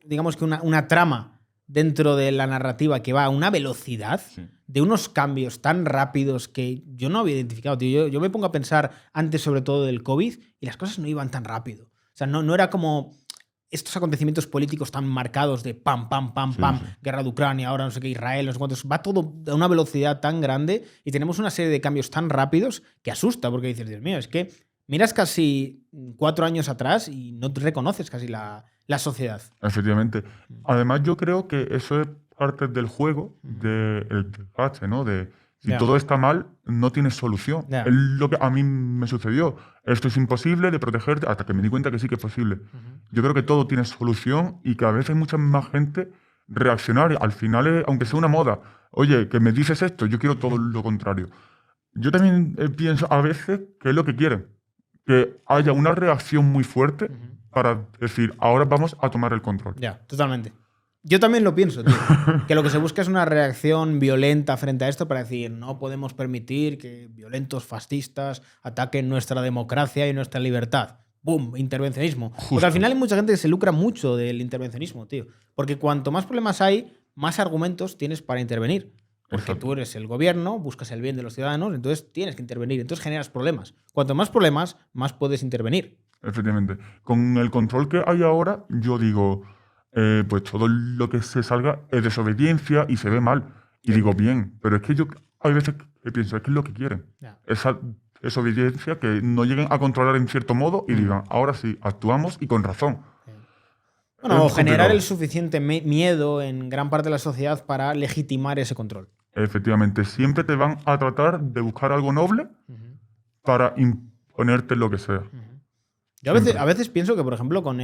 digamos que una trama dentro de la narrativa que va a una velocidad de unos cambios tan rápidos que yo no había identificado, tío. Yo me pongo a pensar antes sobre todo del COVID y las cosas no iban tan rápido. O sea, no era como estos acontecimientos políticos tan marcados de pam, guerra de Ucrania, ahora no sé qué, Israel, no sé cuántos. Va todo a una velocidad tan grande y tenemos una serie de cambios tan rápidos que asusta porque dices, Dios mío, es que miras casi 4 años atrás y no te reconoces casi la sociedad. Efectivamente. Además, yo creo que eso es parte del juego del desgaste, ¿no? Si todo está mal, no tienes solución. Es lo que a mí me sucedió. Esto es imposible de protegerte hasta que me di cuenta que sí que es posible. Yo creo que todo tiene solución y que a veces hay mucha más gente reaccionaria. Al final, aunque sea una moda, oye, que me dices esto, yo quiero todo lo contrario. Yo también pienso a veces que es lo que quieren. Que haya una reacción muy fuerte para decir, ahora vamos a tomar el control. Ya, totalmente. Yo también lo pienso, tío. Que lo que se busca es una reacción violenta frente a esto para decir, no podemos permitir que violentos fascistas ataquen nuestra democracia y nuestra libertad. ¡Bum! Intervencionismo. Justo. Porque al final hay mucha gente que se lucra mucho del intervencionismo, tío. Porque cuanto más problemas hay, más argumentos tienes para intervenir. Porque Exacto. tú eres el gobierno, buscas el bien de los ciudadanos, entonces tienes que intervenir. Entonces generas problemas. Cuanto más problemas, más puedes intervenir. Efectivamente. Con el control que hay ahora, yo digo, pues todo lo que se salga es desobediencia y se ve mal. Y digo, bien, pero es que yo hay veces que pienso, es que es lo que quieren. Ya. Esa desobediencia, que no lleguen a controlar en cierto modo y digan, ahora sí, actuamos y con razón. Bueno, o Es generar complicado. el suficiente miedo en gran parte de la sociedad para legitimar ese control. Efectivamente, siempre te van a tratar de buscar algo noble para imponerte lo que sea. Yo a veces pienso que, por ejemplo, con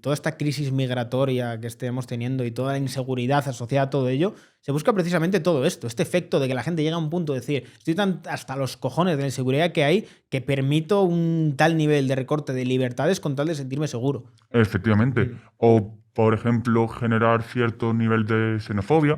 toda esta crisis migratoria que estemos teniendo y toda la inseguridad asociada a todo ello, se busca precisamente todo esto, este efecto de que la gente llega a un punto de decir, estoy tan hasta los cojones de la inseguridad que hay que permito un tal nivel de recorte de libertades con tal de sentirme seguro. Efectivamente. O, por ejemplo, generar cierto nivel de xenofobia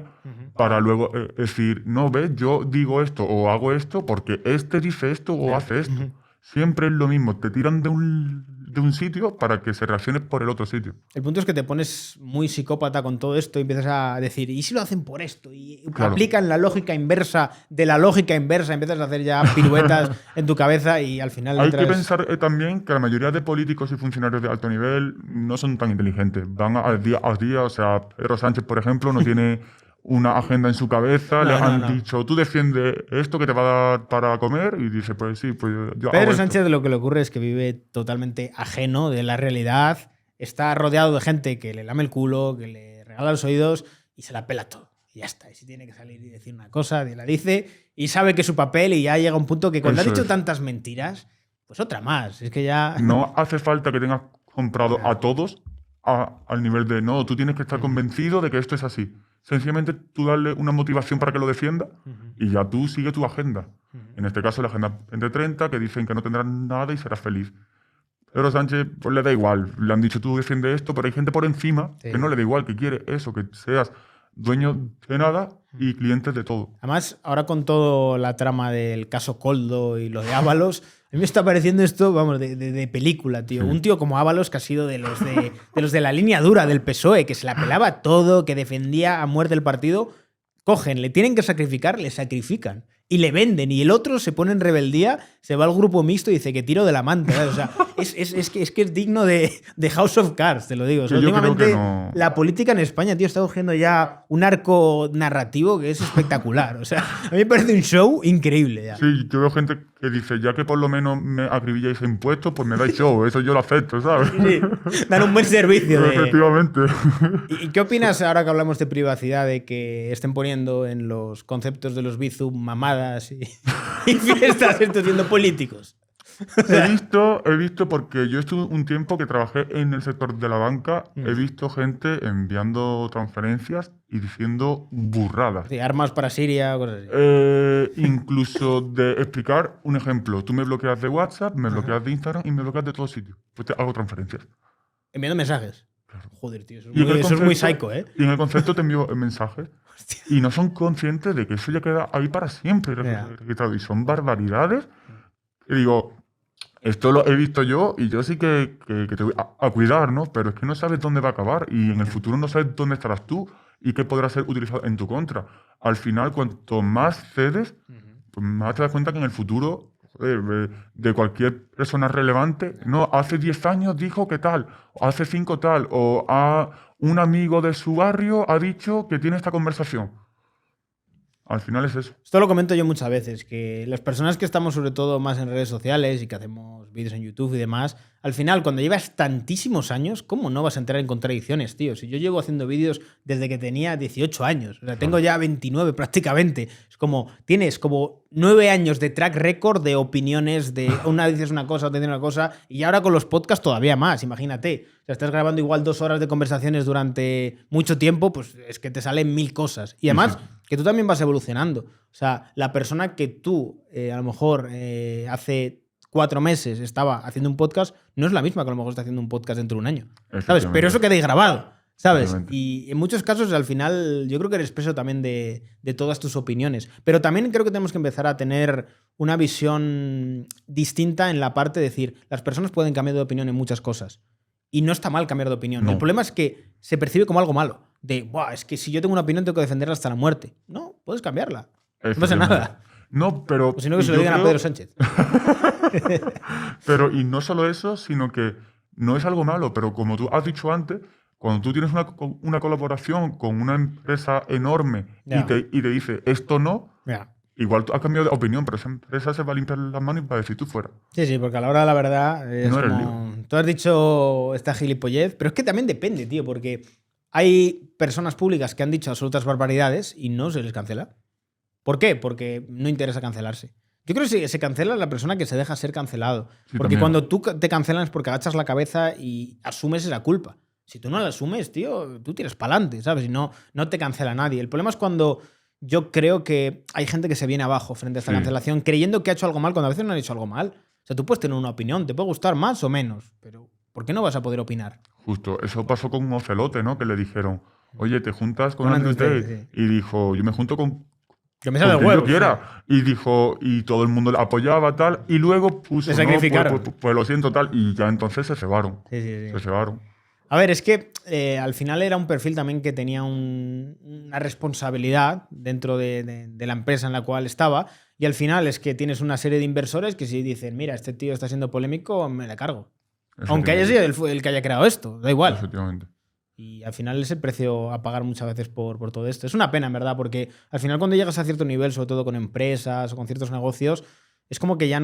para luego decir, no, ves, yo digo esto o hago esto porque este dice esto o hace esto. Siempre es lo mismo, te tiran de un sitio para que se reaccione por el otro sitio. El punto es que te pones muy psicópata con todo esto y empiezas a decir, ¿y si lo hacen por esto? Y Claro. aplican la lógica inversa de la lógica inversa, empiezas a hacer ya piruetas en tu cabeza y al final Hay que entras... pensar también que la mayoría de políticos y funcionarios de alto nivel no son tan inteligentes. Van al día a día. O sea, Pedro Sánchez, por ejemplo, no tiene una agenda en su cabeza. Le han dicho, tú defiendes esto que te va a dar para comer. Y dice, pues sí, pues yo hago Pedro esto. Sánchez lo que le ocurre es que vive totalmente ajeno de la realidad, está rodeado de gente que le lame el culo, que le regala los oídos y se la pela todo. Y ya está. Y si tiene que salir y decir una cosa, la dice y sabe que es su papel y ya llega un punto que cuando Eso ha dicho es. tantas mentiras, pues otra más. Es que ya... No hace falta que tengas comprado a todos al nivel de, no, tú tienes que estar convencido de que esto es así. Sencillamente tú darle una motivación para que lo defienda y ya tú sigue tu agenda. En este caso la agenda 2030, que dicen que no tendrán nada y serás feliz. Pedro Sánchez pues le da igual. Le han dicho tú defiendes esto, pero hay gente por encima que no le da igual, que quiere eso, que seas dueño de nada y cliente de todo. Además, ahora con toda la trama del caso Coldo y lo de Ábalos, a mí me está pareciendo esto, vamos, de película, tío. Sí. Un tío como Ábalos, que ha sido de los de la línea dura del PSOE, que se la pelaba todo, que defendía a muerte el partido, cogen, le tienen que sacrificar, le sacrifican. Y le venden. Y el otro se pone en rebeldía, se va al grupo mixto y dice que tiro de la manta. ¿sabes? O sea, es que es digno de House of Cards, te lo digo. O sea, Que yo creo últimamente que no. la política en España, tío, está cogiendo ya un arco narrativo que es espectacular. O sea, a mí me parece un show increíble ya. Sí, yo veo gente que dice, ya que por lo menos me acribilláis a impuestos, pues me dais show, eso yo lo acepto, ¿sabes? Sí, dan un buen servicio. Efectivamente. ¿Y qué opinas ahora que hablamos de privacidad, de que estén poniendo en los conceptos de los Bizum mamadas y fiestas estos siendo políticos? He visto, porque yo estuve un tiempo que trabajé en el sector de la banca, he visto gente enviando transferencias y diciendo burradas. Sí, armas para Siria, cosas así. Incluso de explicar un ejemplo. Tú me bloqueas de WhatsApp, me bloqueas de Instagram y me bloqueas de todos sitios. Pues te hago transferencias. Enviando mensajes. Joder, tío, eso Y en el es muy concepto- psycho, ¿eh? Y en el concepto te envío mensajes. Y no son conscientes de que eso ya queda ahí para siempre registrado. Y son barbaridades. Y digo, esto lo he visto yo y yo sí que te voy a cuidar, ¿no? Pero es que no sabes dónde va a acabar y en el futuro no sabes dónde estarás tú y qué podrá ser utilizado en tu contra. Al final, cuanto más cedes, pues más te das cuenta que en el futuro, joder, de cualquier persona relevante, no, hace 10 años dijo que tal, o hace 5 tal, o un amigo de su barrio ha dicho que tiene esta conversación. Al final es eso. Esto lo comento yo muchas veces, que las personas que estamos sobre todo más en redes sociales y que hacemos vídeos en YouTube y demás, al final, cuando llevas tantísimos años, ¿cómo no vas a entrar en contradicciones, tío? Si yo llevo haciendo vídeos desde que tenía 18 años, o sea, tengo ya 29 prácticamente. Es como, tienes como 9 años de track record de opiniones, de una dices una cosa, otra dices una cosa, y ahora con los podcasts todavía más, imagínate. O sea, estás grabando igual 2 horas de conversaciones durante mucho tiempo, pues es que te salen 1000 cosas. Y además, que tú también vas evolucionando. O sea, la persona que tú, a lo mejor, hace 4 meses estaba haciendo un podcast, no es la misma que a lo mejor está haciendo un podcast dentro de un año. ¿Sabes? Pero eso queda ahí grabado. ¿Sabes? Y en muchos casos, al final, yo creo que eres preso también de todas tus opiniones. Pero también creo que tenemos que empezar a tener una visión distinta en la parte de decir, las personas pueden cambiar de opinión en muchas cosas. Y no está mal cambiar de opinión. No. El problema es que se percibe como algo malo. De, Buah, es que si yo tengo una opinión tengo que defenderla hasta la muerte. No, puedes cambiarla. No pasa nada. No, pero... O si no, que se lo digan a Pedro Sánchez. Pero, y no solo eso, sino que no es algo malo, pero como tú has dicho antes, cuando tú tienes una colaboración con una empresa enorme Ya. y te dice esto no, Ya. igual tú has cambiado de opinión, pero esa empresa se va a limpiar las manos y va a decir tú fuera. Sí, sí, porque a la hora de la verdad es No eres como... Tú has dicho esta gilipollez, pero es que también depende, tío, porque hay personas públicas que han dicho absolutas barbaridades y no se les cancela. ¿Por qué? Porque no interesa cancelarse. Yo creo que se cancela la persona que se deja ser cancelado. Sí, Porque también. cuando tú te cancelan es porque agachas la cabeza y asumes esa culpa. Si tú no la asumes, tío, tú tiras para adelante, ¿sabes? Y no te cancela nadie. El problema es cuando yo creo que hay gente que se viene abajo frente a esta Sí. cancelación creyendo que ha hecho algo mal cuando a veces no han hecho algo mal. O sea, tú puedes tener una opinión, te puede gustar más o menos, pero ¿por qué no vas a poder opinar? Justo, eso pasó con un Ocelote, ¿no? Que le dijeron, oye, ¿te juntas con Con Andrew Andrew Tate? Tate, Y dijo, yo me junto con Yo me sale de quien yo huevos. quiera. Y dijo, y todo el mundo le apoyaba, tal. Y luego puso, Le no, sacrificaron. pues lo siento, tal. Y ya entonces se cebaron. Sí, sí, sí. Se cebaron. A ver, es que al final era un perfil también que tenía una responsabilidad dentro de la empresa en la cual estaba. Y al final es que tienes una serie de inversores que si dicen, mira, este tío está siendo polémico, me le cargo. Aunque haya sido el que haya creado esto, da igual. Efectivamente. Y al final es el precio a pagar muchas veces por todo esto. Es una pena, en verdad, porque al final cuando llegas a cierto nivel, sobre todo con empresas o con ciertos negocios, es como que ya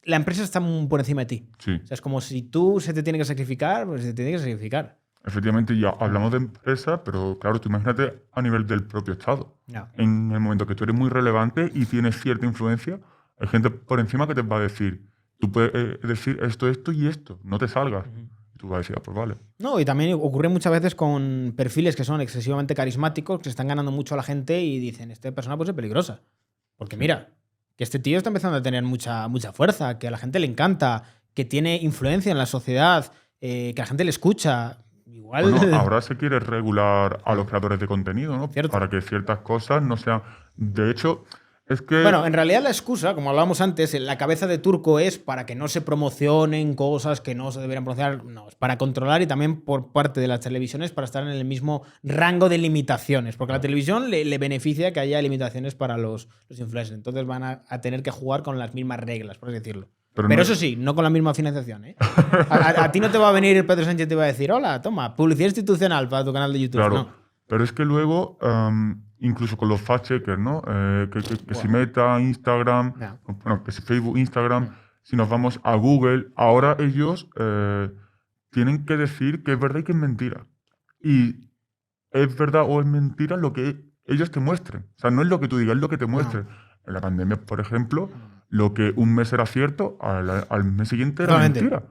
la empresa está por encima de ti. Sí. O sea, es como si tú se te tiene que sacrificar, pues se te tiene que sacrificar. Efectivamente, ya hablamos de empresa, pero claro, tú imagínate a nivel del propio Estado. No. En el momento que tú eres muy relevante y tienes cierta influencia, hay gente por encima que te va a decir, tú puedes decir esto y esto, no te salgas. Y tú vas a decir, ah, pues vale. No, y también ocurre muchas veces con perfiles que son excesivamente carismáticos, que están ganando mucho a la gente y dicen, esta persona puede ser peligrosa. Porque mira, que este tío está empezando a tener mucha fuerza, que a la gente le encanta, que tiene influencia en la sociedad, que a la gente le escucha. Igual... Bueno, ahora se quiere regular a los creadores de contenido, ¿no? Cierto. Para que ciertas cosas no sean... De hecho, es que... Bueno, en realidad la excusa, como hablábamos antes, en la cabeza de Turco es para que no se promocionen cosas que no se deberían promocionar. No, es para controlar y también por parte de las televisiones para estar en el mismo rango de limitaciones. Porque a la televisión le beneficia que haya limitaciones para los influencers. Entonces van a tener que jugar con las mismas reglas, por así decirlo. Pero no eso sí, no con la misma financiación, ¿eh? A ti no te va a venir Pedro Sánchez y te va a decir, hola, toma, publicidad institucional para tu canal de YouTube. Claro, No. pero es que luego, incluso con los fact-checkers, ¿no? Que si Meta, Instagram, Ya. bueno, que si Facebook, Instagram, si nos vamos a Google, ahora ellos tienen que decir que es verdad y que es mentira. Y es verdad o es mentira lo que ellos te muestren. O sea, no es lo que tú digas, es lo que te muestren. En la pandemia, por ejemplo, lo que un mes era cierto, al mes siguiente era Totalmente. mentira.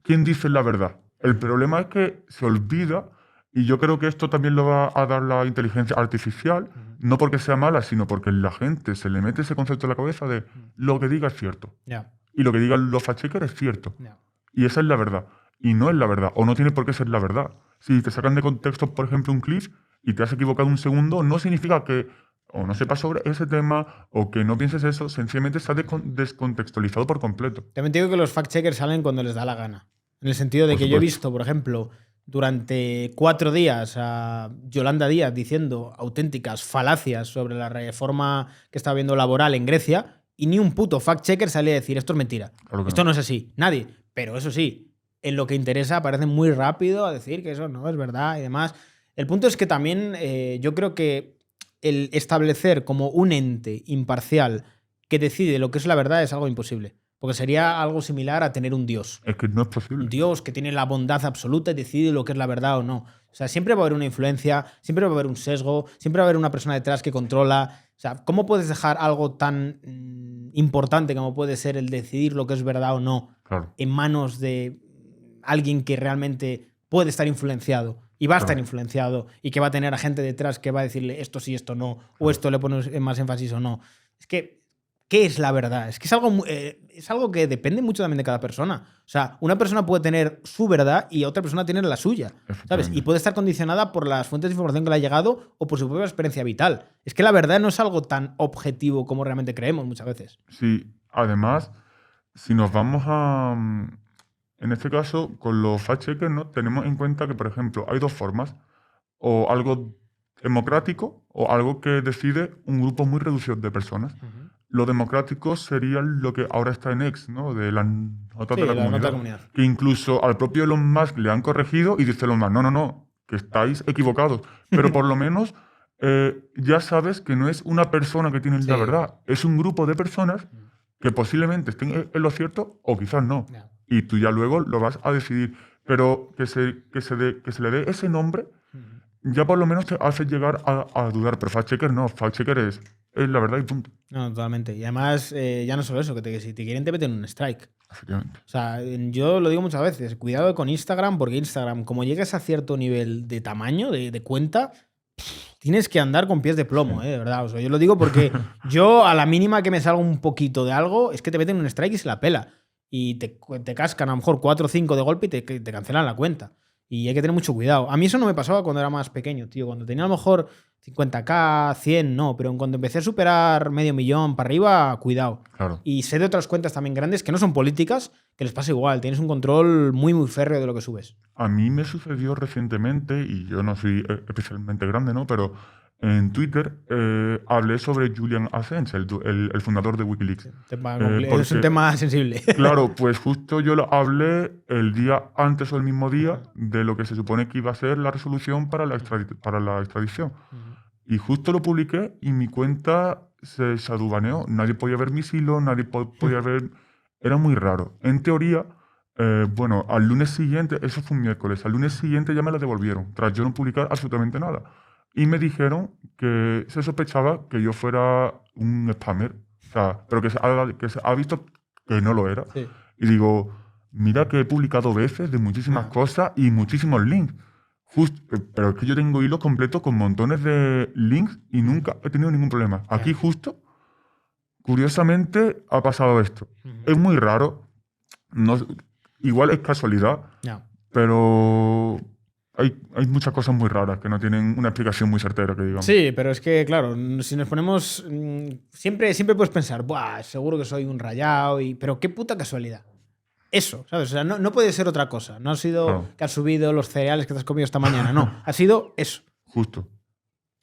¿Quién dice la verdad? El problema es que se olvida, y yo creo que esto también lo va a dar la inteligencia artificial, no porque sea mala, sino porque la gente se le mete ese concepto en la cabeza de lo que diga es cierto. Ya. Y lo que digan los fact-checkers es cierto. Ya. Y esa es la verdad. Y no es la verdad, o no tiene por qué ser la verdad. Si te sacan de contexto, por ejemplo, un clip y te has equivocado un segundo, no significa que o no sepas sobre ese tema o que no pienses eso, sencillamente está descontextualizado por completo. También te digo que los fact-checkers salen cuando les da la gana. En el sentido de Por que yo he supuesto. visto, por ejemplo, durante 4 días a Yolanda Díaz diciendo auténticas falacias sobre la reforma que está habiendo laboral en Grecia y ni un puto fact-checker salía a decir esto es mentira. Claro que Esto no. no es así. Nadie. Pero eso sí, en lo que interesa aparecen muy rápido a decir que eso no es verdad y demás. El punto es que también yo creo que el establecer como un ente imparcial que decide lo que es la verdad es algo imposible. Porque sería algo similar a tener un dios. Es que no es posible. Un dios que tiene la bondad absoluta y decide lo que es la verdad o no. O sea, siempre va a haber una influencia, siempre va a haber un sesgo, siempre va a haber una persona detrás que controla. O sea, ¿cómo puedes dejar algo tan importante como puede ser el decidir lo que es verdad o no Claro. en manos de alguien que realmente puede estar influenciado y va a estar Claro. influenciado y que va a tener a gente detrás que va a decirle esto sí, esto no, o esto le pones más énfasis o no? Es que, ¿qué es la verdad? Es que es algo que depende mucho también de cada persona. O sea, una persona puede tener su verdad y otra persona tener la suya, ¿sabes? Efectivamente. Y puede estar condicionada por las fuentes de información que le ha llegado o por su propia experiencia vital. Es que la verdad no es algo tan objetivo como realmente creemos muchas veces. Sí, además, si nos vamos en este caso, con los fact-checkers, ¿no? Tenemos en cuenta que, por ejemplo, hay dos formas. O algo democrático o algo que decide un grupo muy reducido de personas. Lo democrático sería lo que ahora está en X, ¿no? De las notas Sí, de la la nota comunidad. de comunidad. Que incluso al propio Elon Musk le han corregido y dice Elon Musk, no, que estáis equivocados. Pero por lo menos ya sabes que no es una persona que tiene la Sí. verdad, es un grupo de personas que posiblemente estén en lo cierto o quizás no. Ya. Y tú ya luego lo vas a decidir. Pero que se le dé ese nombre ya por lo menos te hace llegar a dudar. Pero fact-checker no, fact-checker es la verdad y punto. No, totalmente. Y además, ya no solo eso, que si te quieren te meten un strike. Efectivamente. O sea, yo lo digo muchas veces, cuidado con Instagram, porque Instagram, como llegues a cierto nivel de tamaño, de cuenta, tienes que andar con pies de plomo, de verdad. O sea, yo lo digo porque yo, a la mínima que me salga un poquito de algo, es que te meten un strike y se la pela. Y te cascan a lo mejor 4 o 5 de golpe y te cancelan la cuenta. Y hay que tener mucho cuidado. A mí eso no me pasaba cuando era más pequeño, tío. Cuando tenía a lo mejor 50K, 100, no. Pero cuando empecé a superar medio millón para arriba, cuidado. Claro. Y sé de otras cuentas también grandes que no son políticas, que les pasa igual. Tienes un control muy, muy férreo de lo que subes. A mí me sucedió recientemente, y yo no soy especialmente grande, ¿no? Pero en Twitter hablé sobre Julian Assange, el fundador de Wikileaks. Es un tema sensible. Claro, pues justo yo lo hablé el día antes o el mismo día de lo que se supone que iba a ser la resolución para la extradición. Y justo lo publiqué y mi cuenta se shadow-baneó. Nadie podía ver mis hilos, nadie podía ver... Era muy raro. En teoría, bueno, al lunes siguiente, eso fue un miércoles, al lunes siguiente ya me la devolvieron, tras yo no publicar absolutamente nada. Y me dijeron que se sospechaba que yo fuera un spammer, o sea, pero que se ha visto que no lo era. Sí. Y digo, mira que he publicado veces de muchísimas cosas y muchísimos links. Pero es que yo tengo hilos completos con montones de links y nunca he tenido ningún problema. Aquí justo, curiosamente, ha pasado esto. Es muy raro. No, igual es casualidad, pero hay muchas cosas muy raras que no tienen una explicación muy certera, que digamos. Sí, pero es que, claro, si nos ponemos... Siempre puedes pensar, buah, seguro que soy un rayado, pero qué puta casualidad. Eso, ¿sabes? O sea, no puede ser otra cosa. No ha sido que has subido los cereales que te has comido esta mañana, no. Ha sido eso. Justo.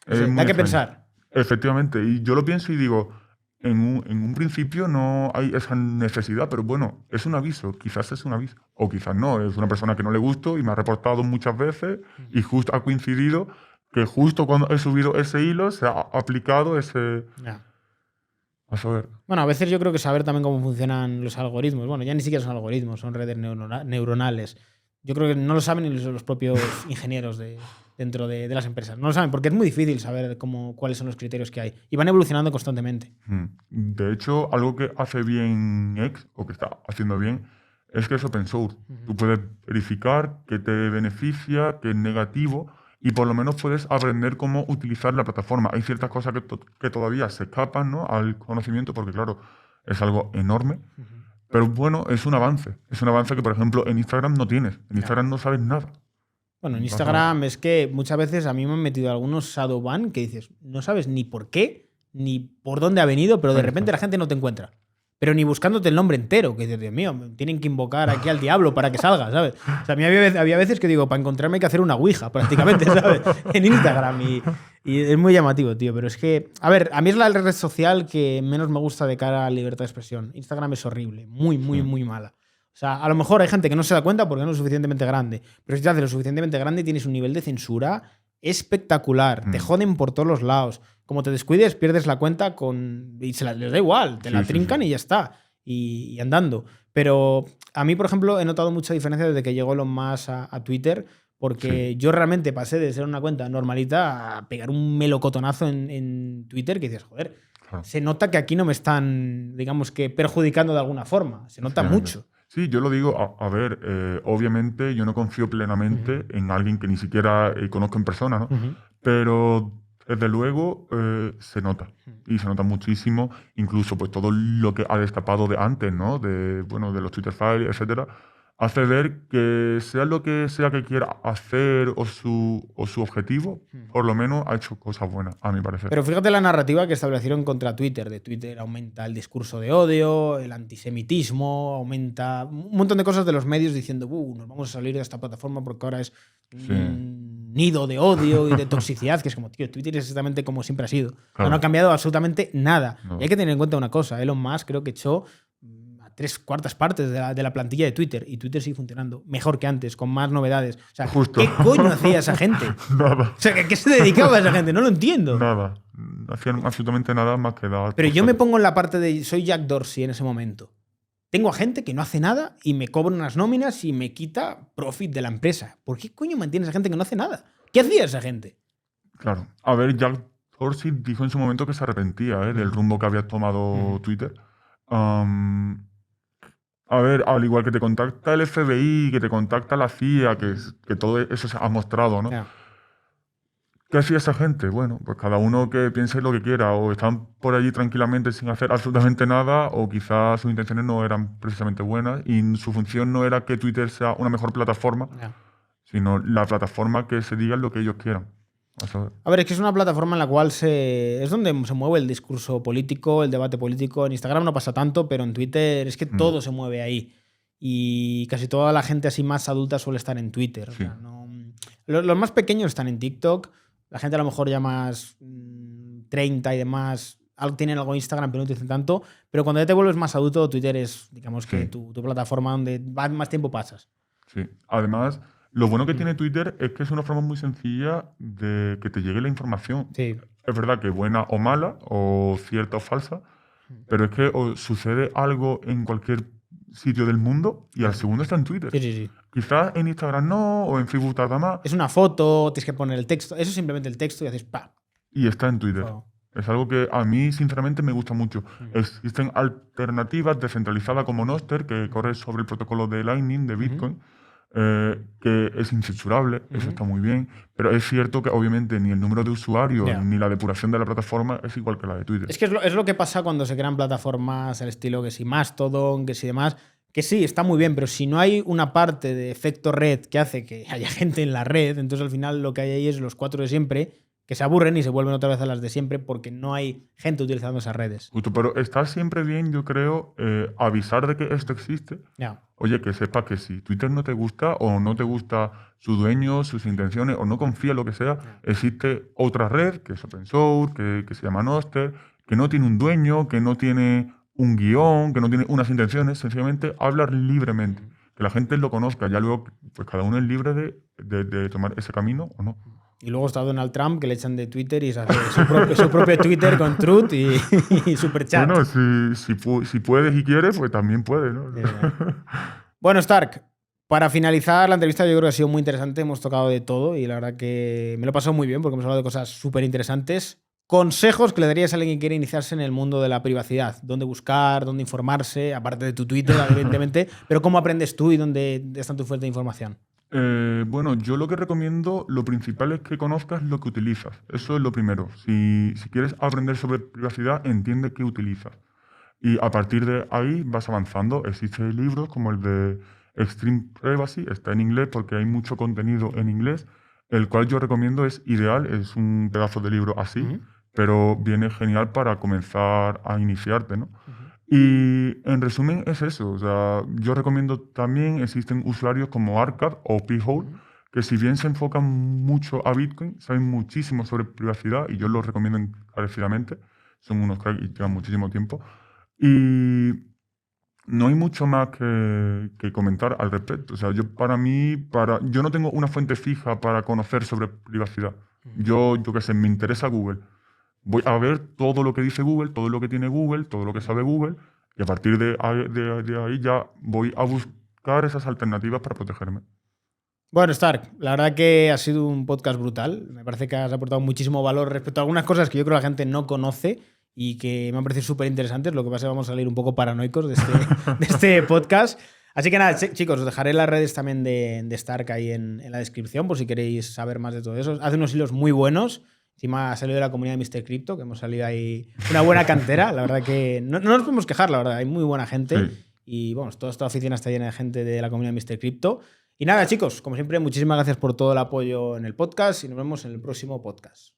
O sea, hay que pensar. Efectivamente. Y yo lo pienso y digo, en un principio no hay esa necesidad, pero bueno, es un aviso. Quizás es un aviso. O quizás no. Es una persona que no le gusto y me ha reportado muchas veces y justo ha coincidido que justo cuando he subido ese hilo se ha aplicado ese... A saber. Bueno, a veces yo creo que saber también cómo funcionan los algoritmos. Bueno, ya ni siquiera son algoritmos, son redes neuronales. Yo creo que no lo saben ni los propios ingenieros dentro de las empresas. No lo saben porque es muy difícil saber cuáles son los criterios que hay. Y van evolucionando constantemente. De hecho, algo que hace bien X, o que está haciendo bien, es que es open source. Tú puedes verificar qué te beneficia, qué es negativo, y por lo menos puedes aprender cómo utilizar la plataforma. Hay ciertas cosas que todavía se escapan, ¿no?, al conocimiento, porque claro, es algo enorme. Pero bueno, es un avance. Es un avance que, por ejemplo, en Instagram no tienes. En Instagram no sabes nada. Bueno, en Instagram es que muchas veces a mí me han metido algunos shadow ban que dices, no sabes ni por qué, ni por dónde ha venido, pero de repente la gente no te encuentra. Pero ni buscándote el nombre entero, que dices, Dios mío, tienen que invocar aquí al diablo para que salga, ¿sabes? O sea, a mí había veces que digo, para encontrarme hay que hacer una ouija, prácticamente, ¿sabes? En Instagram. Y es muy llamativo, tío. Pero es que, a ver, a mí es la red social que menos me gusta de cara a la libertad de expresión. Instagram es horrible, muy mala. O sea, a lo mejor hay gente que no se da cuenta porque no es lo suficientemente grande. Pero si te haces lo suficientemente grande, tienes un nivel de censura espectacular. Te joden por todos los lados. Como te descuides, pierdes la cuenta y les da igual. Te la trincan y ya está. Y andando. Pero a mí, por ejemplo, he notado mucha diferencia desde que llegó Elon Musk a Twitter, porque yo realmente pasé de ser una cuenta normalita a pegar un melocotonazo en Twitter que dices, joder, se nota que aquí no me están, digamos que, perjudicando de alguna forma. Se nota mucho. Sí, yo lo digo, a ver, obviamente yo no confío plenamente en alguien que ni siquiera conozco en persona, ¿no? Pero desde luego se nota, y se nota muchísimo, incluso pues todo lo que ha destapado de antes, ¿no? De los Twitter Files, etcétera. hace ver que sea lo que sea que quiera hacer o su objetivo, por lo menos ha hecho cosas buenas, a mi parecer. Pero fíjate la narrativa que establecieron contra Twitter. De Twitter aumenta el discurso de odio, el antisemitismo, aumenta un montón de cosas de los medios diciendo nos vamos a salir de esta plataforma porque ahora es un nido de odio y de toxicidad, que es como, tío, Twitter es exactamente como siempre ha sido. Claro. No ha cambiado absolutamente nada. No. Y hay que tener en cuenta una cosa. Elon Musk creo que echó a 3/4 partes de la plantilla de Twitter y Twitter sigue funcionando mejor que antes, con más novedades. O sea, Justo. ¿qué coño hacía esa gente? Nada. O sea, ¿a qué se dedicaba esa gente? No lo entiendo. Nada. No hacían absolutamente nada más que dar. Pero yo por me salir. pongo en la parte de soy Jack Dorsey en ese momento. Tengo a gente que no hace nada y me cobra unas nóminas y me quita profit de la empresa. ¿Por qué coño mantienes a gente que no hace nada? ¿Qué hacía esa gente? Claro. A ver, Jack Dorsey dijo en su momento que se arrepentía del rumbo que había tomado Twitter. A ver, al igual que te contacta el FBI, que te contacta la CIA, que todo eso se ha mostrado, ¿no? Ya. ¿Qué hacía esa gente? Bueno, pues cada uno que piense lo que quiera, o están por allí tranquilamente sin hacer absolutamente nada, o quizás sus intenciones no eran precisamente buenas y su función no era que Twitter sea una mejor plataforma, Ya. sino la plataforma que se diga lo que ellos quieran. A ver, es que es una plataforma en la cual es donde se mueve el discurso político, el debate político. En Instagram no pasa tanto, pero en Twitter es que todo se mueve ahí. Y casi toda la gente así más adulta suele estar en Twitter. O sea, los más pequeños están en TikTok. La gente a lo mejor ya más 30 y demás tienen algo en Instagram, pero no utilizan tanto. Pero cuando ya te vuelves más adulto, Twitter es, digamos, que tu plataforma donde más tiempo pasas. Sí. Además, lo bueno que tiene Twitter es que es una forma muy sencilla de que te llegue la información. Sí. Es verdad que buena o mala, o cierta o falsa, pero es que sucede algo en cualquier sitio del mundo y al segundo está en Twitter. Sí. Quizás en Instagram no, o en Facebook tarda más. Es una foto, tienes que poner el texto. Eso es simplemente el texto y haces ¡pam! Y está en Twitter. Oh. Es algo que a mí, sinceramente, me gusta mucho. Existen alternativas descentralizadas como Nostr, que corre sobre el protocolo de Lightning, de Bitcoin, que es incensurable, eso está muy bien. Pero es cierto que, obviamente, ni el número de usuarios ni la depuración de la plataforma es igual que la de Twitter. Es que es lo que pasa cuando se crean plataformas al estilo que si Mastodon, que si demás. Que sí, está muy bien, pero si no hay una parte de efecto red que hace que haya gente en la red, entonces al final lo que hay ahí es los 4 de siempre que se aburren y se vuelven otra vez a las de siempre porque no hay gente utilizando esas redes. Justo, pero está siempre bien, yo creo, avisar de que esto existe. Ya. Oye, que sepa que si Twitter no te gusta o no te gusta su dueño, sus intenciones o no confía en lo que sea, existe otra red que es open source, que se llama Nostr, que no tiene un dueño, que no tiene un guión, que no tiene unas intenciones, sencillamente hablar libremente. Que la gente lo conozca, ya luego pues cada uno es libre de tomar ese camino o no. Y luego está Donald Trump, que le echan de Twitter y se hace su propio Twitter con Truth y Superchat. Bueno, si puedes y quieres, pues también puedes, ¿no? Bueno, Stark, para finalizar la entrevista yo creo que ha sido muy interesante, hemos tocado de todo y la verdad que me lo he pasado muy bien porque hemos hablado de cosas súper interesantes. Consejos que le darías a alguien que quiere iniciarse en el mundo de la privacidad. ¿Dónde buscar? ¿Dónde informarse? Aparte de tu Twitter, evidentemente. Pero ¿cómo aprendes tú y dónde están tus fuentes de información? Bueno, yo lo que recomiendo, lo principal es que conozcas lo que utilizas. Eso es lo primero. Si quieres aprender sobre privacidad, entiende qué utilizas. Y a partir de ahí vas avanzando. Existen libros como el de Extreme Privacy, está en inglés porque hay mucho contenido en inglés, el cual yo recomiendo, es ideal, es un pedazo de libro así, pero viene genial para comenzar a iniciarte, ¿no? Y en resumen es eso. O sea, yo recomiendo también, existen usuarios como Arcad o P-Hole, que si bien se enfocan mucho a Bitcoin, saben muchísimo sobre privacidad y yo los recomiendo encarecidamente. Son unos cracks y llevan muchísimo tiempo. Y no hay mucho más que comentar al respecto. O sea, yo no tengo una fuente fija para conocer sobre privacidad. Yo qué sé, me interesa Google. Voy a ver todo lo que dice Google, todo lo que tiene Google, todo lo que sabe Google, y a partir de ahí ya voy a buscar esas alternativas para protegerme. Bueno, Stark, la verdad que ha sido un podcast brutal. Me parece que has aportado muchísimo valor respecto a algunas cosas que yo creo que la gente no conoce y que me han parecido súper interesantes. Lo que pasa es que vamos a salir un poco paranoicos de este podcast. Así que nada, chicos, os dejaré las redes también de Stark ahí en la descripción por si queréis saber más de todo eso. Hace unos hilos muy buenos. Encima ha salido de la comunidad de Mr. Crypto, que hemos salido ahí una buena cantera. La verdad que no nos podemos quejar, la verdad. Hay muy buena gente. Sí. Y bueno, toda esta oficina está llena de gente de la comunidad Mr. Crypto. Y nada, chicos, como siempre, muchísimas gracias por todo el apoyo en el podcast y nos vemos en el próximo podcast.